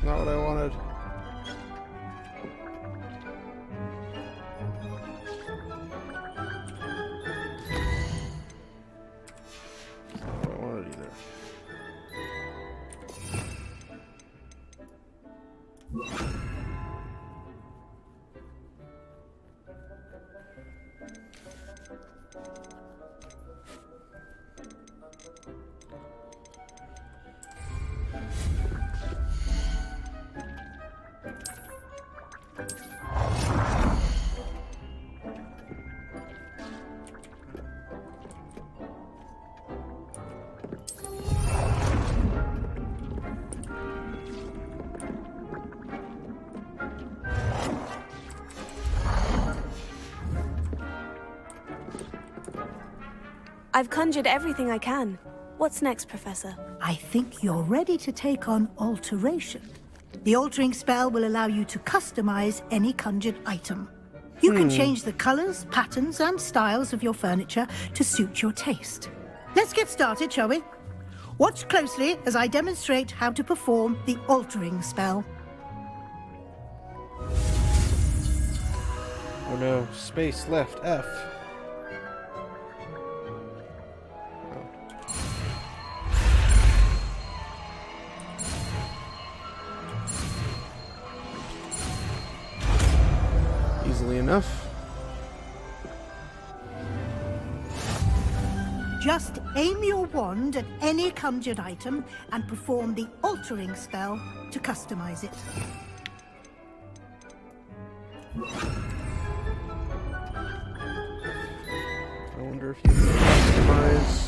not what I wanted. Not what I wanted either. I've conjured everything I can. What's next, Professor? I think you're ready to take on alteration. The altering spell will allow you to customize any conjured item. You can change the colors, patterns, and styles of your furniture to suit your taste. Let's get started, shall we? Watch closely as I demonstrate how to perform the altering spell. Oh no, space left, F. Easily enough. Just aim your wand at any conjured item and perform the altering spell to customize it. I wonder if you can customize.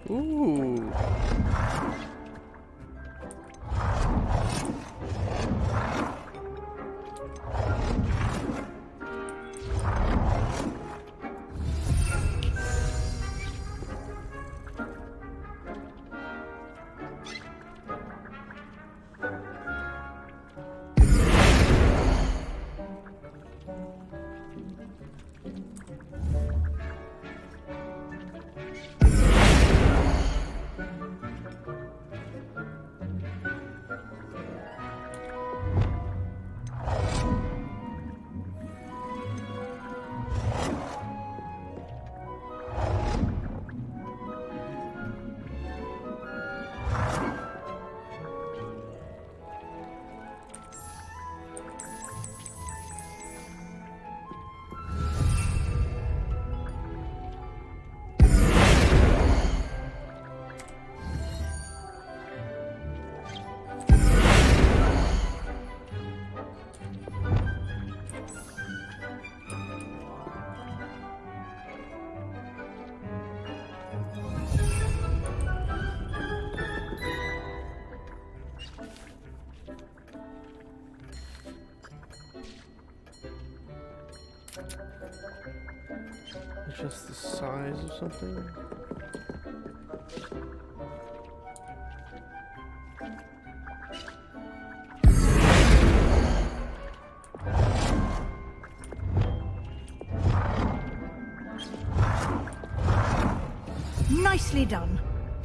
Ooh. Adjust the size of something. Nicely done.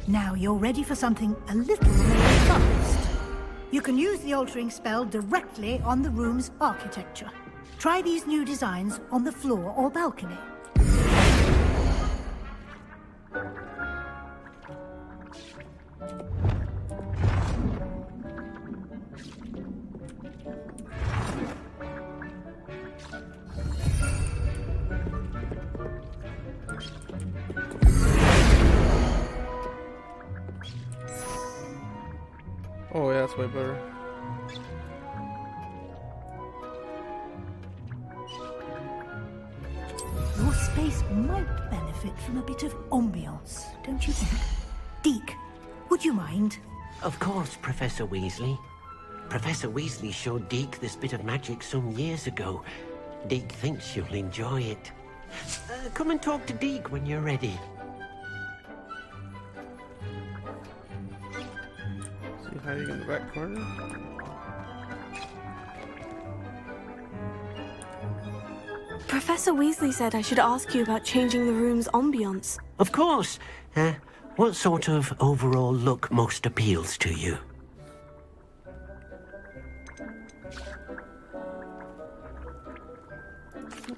Now you're ready for something a little more advanced. You can use the altering spell directly on the room's architecture. Try these new designs on the floor or balcony. Oh yeah, that's way better. Your space might benefit from a bit of ambiance, don't you think? Deke, would you mind? Of course, Professor Weasley. Professor Weasley showed Deke this bit of magic some years ago. Deke thinks you'll enjoy it. Come and talk to Deke when you're ready. hiding in the back corner. Professor Weasley said I should ask you about changing the room's ambiance. Of course. What sort of overall look most appeals to you?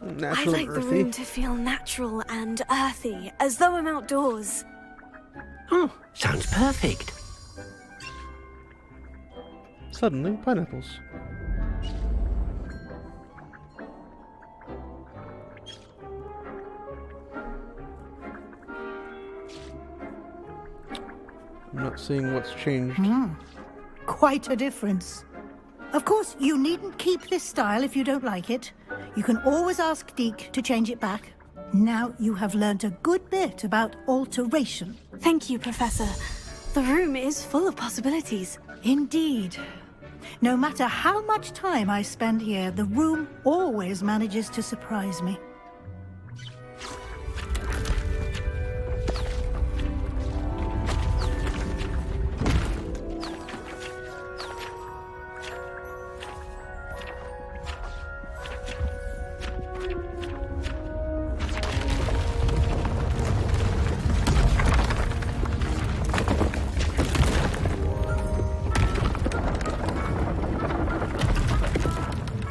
I'd like the room to feel natural and earthy, as though I'm outdoors. Oh, sounds perfect. Suddenly, pineapples. I'm not seeing what's changed. Quite a difference. Of course, you needn't keep this style if you don't like it. You can always ask Deke to change it back. Now you have learnt a good bit about alteration. Thank you, Professor. The room is full of possibilities. Indeed. No matter how much time I spend here, the room always manages to surprise me.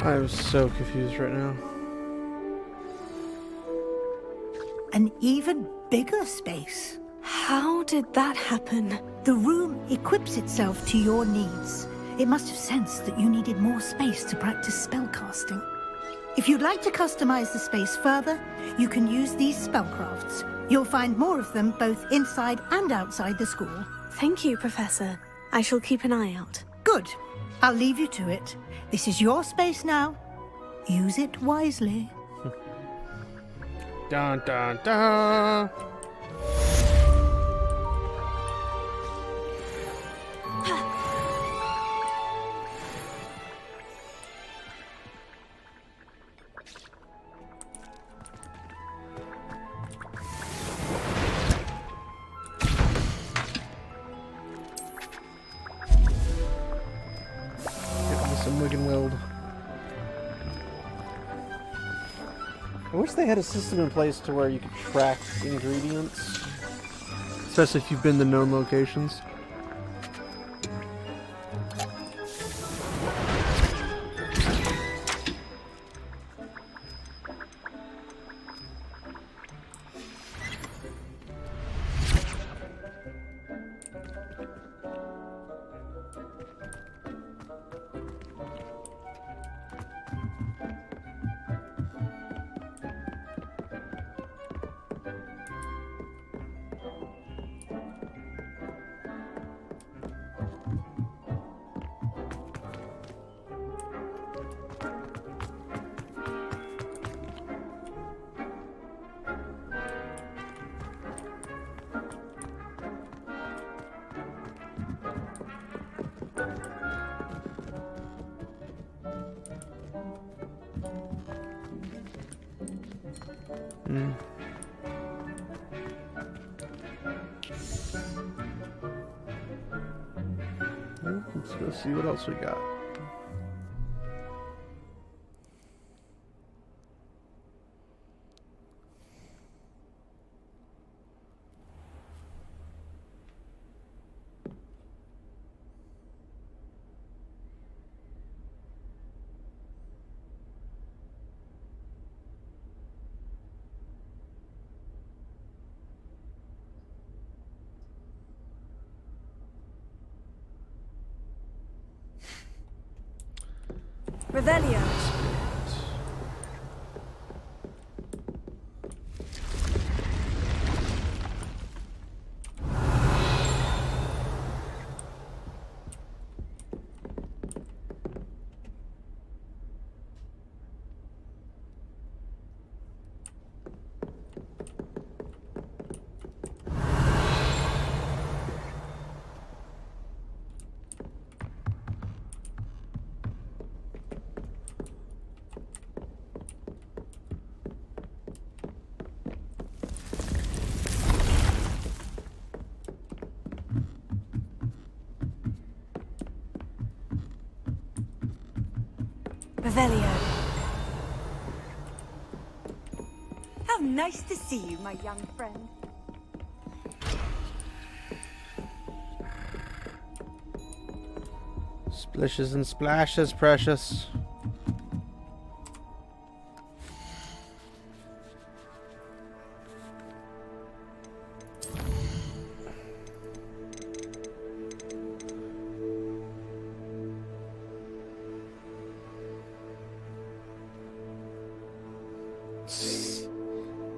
I'm so confused right now. An even bigger space. How did that happen? The room equips itself to your needs. It must have sensed that you needed more space to practice spellcasting. If you'd like to customize the space further, you can use these spellcrafts. You'll find more of them both inside and outside the school. Thank you, Professor. I shall keep an eye out. Good. I'll leave you to it. This is your space now. Use it wisely. Dun dun dun! Some Wigan Weld. I wish they had a system in place to where you could track ingredients, especially if you've been to known locations. Well, let's go see what else we got. Revelio. Revelio. How nice to see you, my young friend. Splishes and splashes, precious.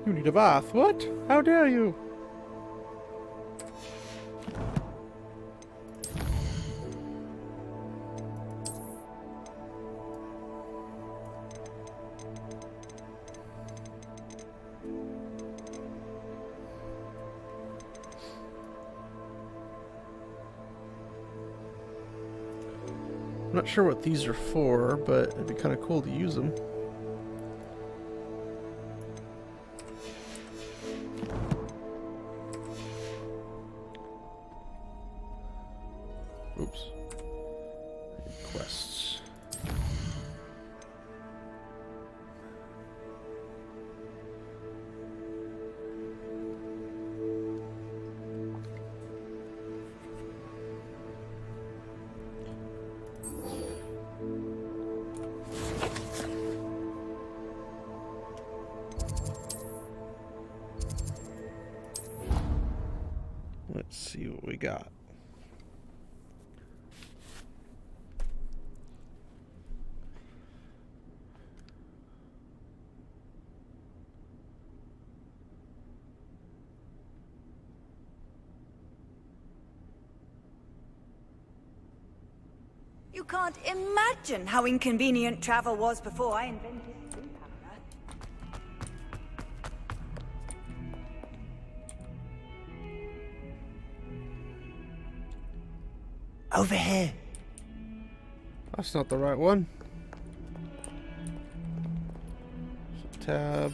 You need a bath. What? How dare you? I'm not sure what these are for, but it'd be kind of cool to use them. Oops. Quests. Let's see what we got. You can't imagine how inconvenient travel was before I invented steam powder. Over here. That's not the right one. Tab.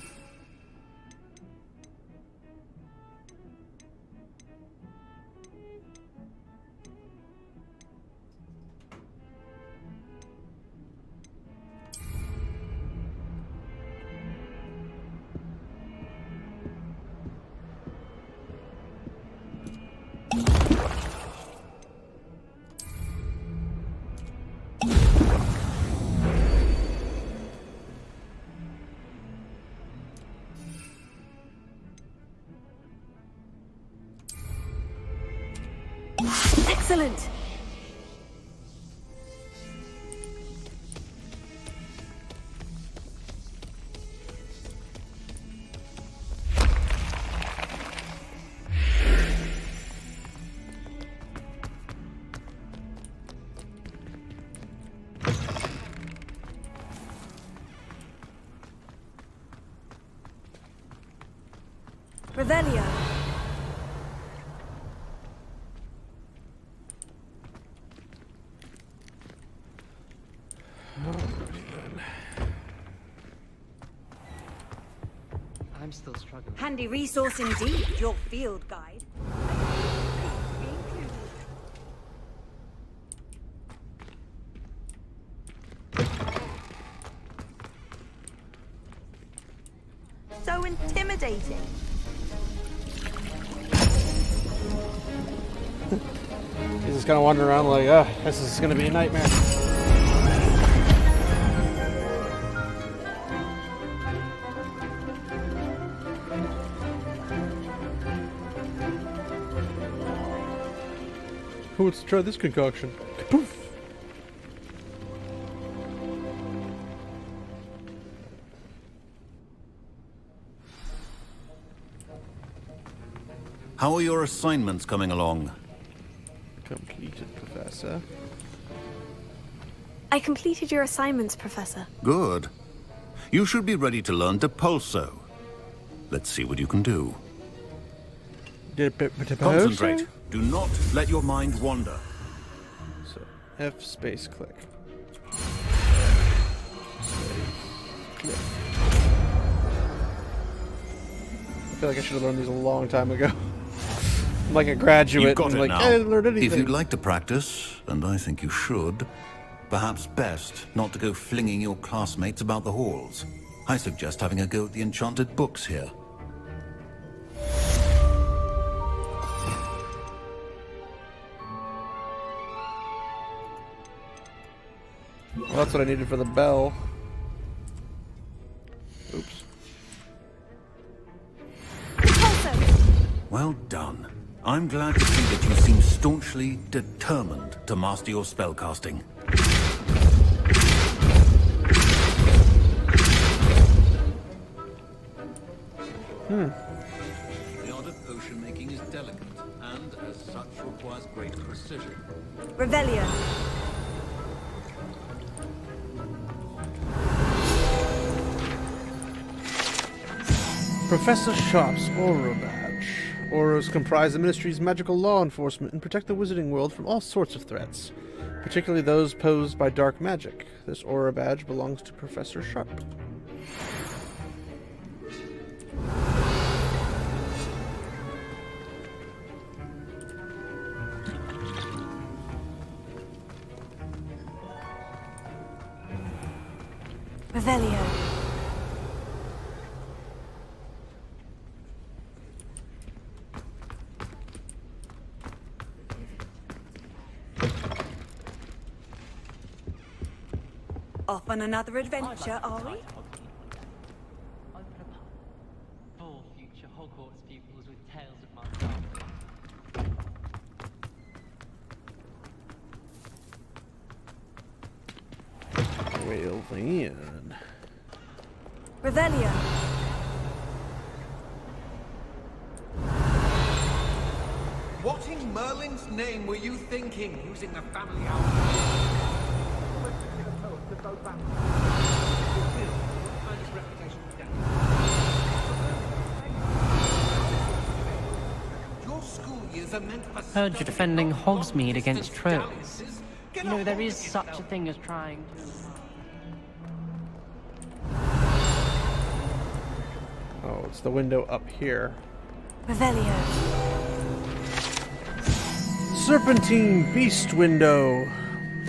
Excellent. Revelio. I'm still struggling. Handy resource indeed, your field guide. So intimidating. He's just kind of wandering around like, this is going to be a nightmare. Who wants to try this concoction? Poof. How are your assignments coming along? Completed, Professor. I completed your assignments, Professor. Good. You should be ready to learn Depulso. Let's see what you can do. Concentrate. Do not let your mind wander. So, F space click. Click. I feel like I should have learned these a long time ago. I'm like a graduate. You've got and it like, now. I didn't learn anything. If you'd like to practice, and I think you should, Perhaps best not to go flinging your classmates about the halls. I suggest having a go at the enchanted books here. Well, that's what I needed for the bell. Oops. Well done. I'm glad to see that you seem staunchly determined to master your spellcasting. The art of potion making is delicate, and as such requires great precision. Revelio. Professor Sharp's Aura Badge. Auras comprise the Ministry's magical law enforcement and protect the wizarding world from all sorts of threats, particularly those posed by dark magic. This Aura Badge belongs to Professor Sharp. Revelio. Off on another adventure, are we? For future Hogwarts pupils with tales of my childhood. Well then. Revelio. What in Merlin's name were you thinking, using the family album? Your school years are meant for... Heard you're defending Hogsmeade against trolls. You know, there is such a thing as trying to... Oh, it's the window up here. Revelio. Serpentine Beast Window.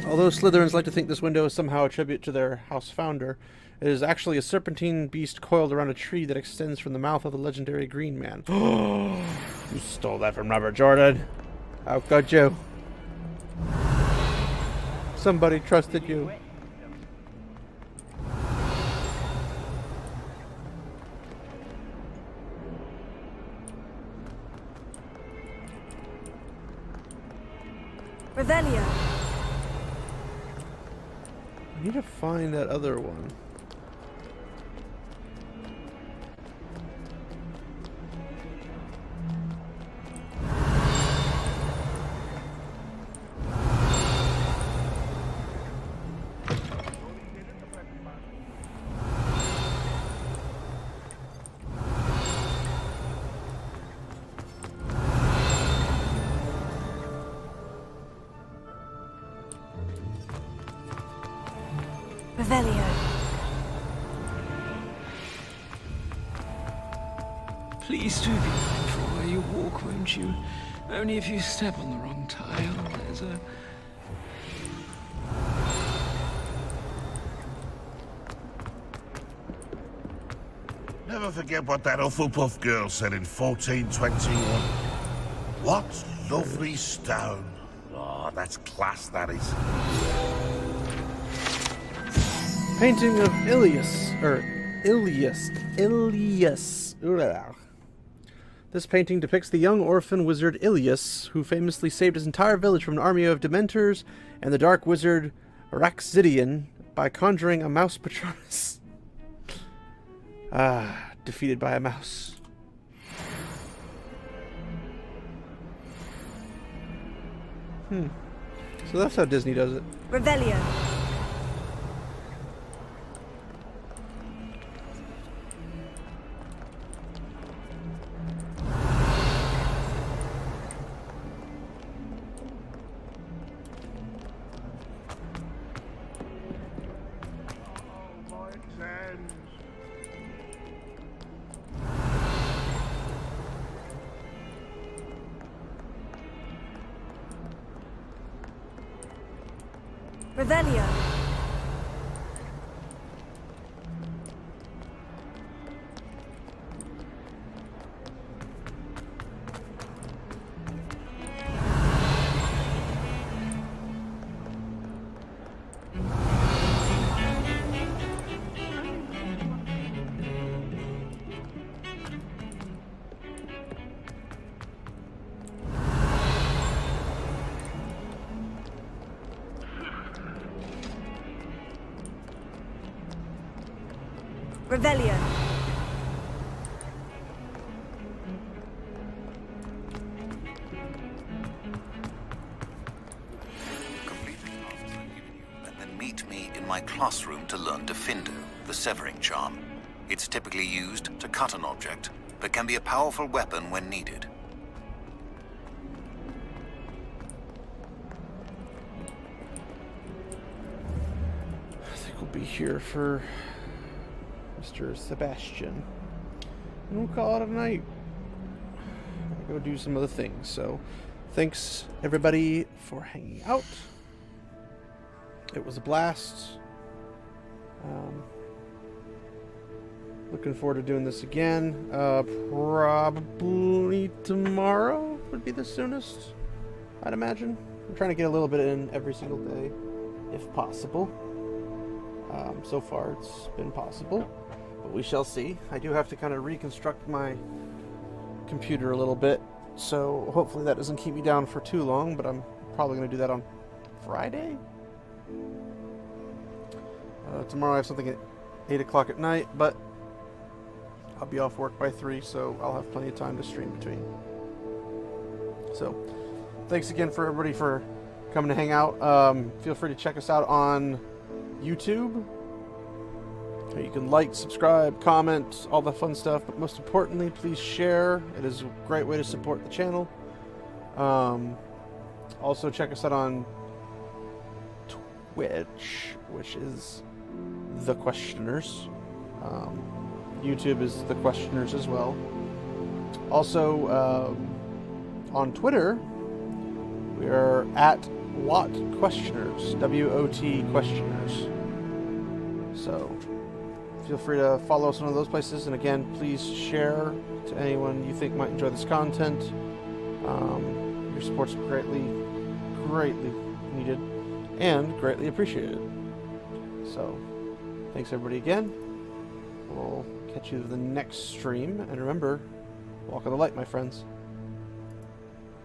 Although Slytherins like to think this window is somehow a tribute to their house founder, it is actually a serpentine beast coiled around a tree that extends from the mouth of the legendary Green Man. You stole that from Robert Jordan. How could you? Somebody trusted you. Revelio. I need to find that other one. Revelio. Please do be mindful where you walk, won't you? Only if you step on the wrong tile, there's a... Never forget what that Hufflepuff girl said in 1421. What lovely stone. Oh, that's class, that is. Painting of Ilias. Ugh. This painting depicts the young orphan wizard Ilias, who famously saved his entire village from an army of Dementors and the dark wizard Raxidian by conjuring a mouse Patronus. Defeated by a mouse. So that's how Disney does it. Revelio. Revelio. Revelio. Complete the tasks I've given you, and then meet me in my classroom to learn Defindo, the severing charm. It's typically used to cut an object, but can be a powerful weapon when needed. I think we'll be here for Mr. Sebastian. And we'll call it a night. I'll go do some other things. So, thanks everybody for hanging out. It was a blast. Looking forward to doing this again. Probably tomorrow would be the soonest, I'd imagine. I'm trying to get a little bit in every single day, if possible. So far, it's been possible, but we shall see. I do have to kind of reconstruct my computer a little bit, so hopefully that doesn't keep me down for too long, but I'm probably going to do that on Friday. Tomorrow I have something at 8 o'clock at night, but I'll be off work by 3, so I'll have plenty of time to stream between. So, thanks again for everybody for coming to hang out. Feel free to check us out on YouTube. You can like, subscribe, comment, all the fun stuff, but most importantly, please share. It is a great way to support the channel. Also, check us out on Twitch, which is The Questioners. YouTube is The Questioners as well. Also, on Twitter, we are at WOT Questioners, WOT Questioners. So, feel free to follow us on one of those places. And again, please share to anyone you think might enjoy this content. Your support's greatly needed and greatly appreciated. So, thanks everybody again. We'll catch you in the next stream. And remember, walk in the light, my friends.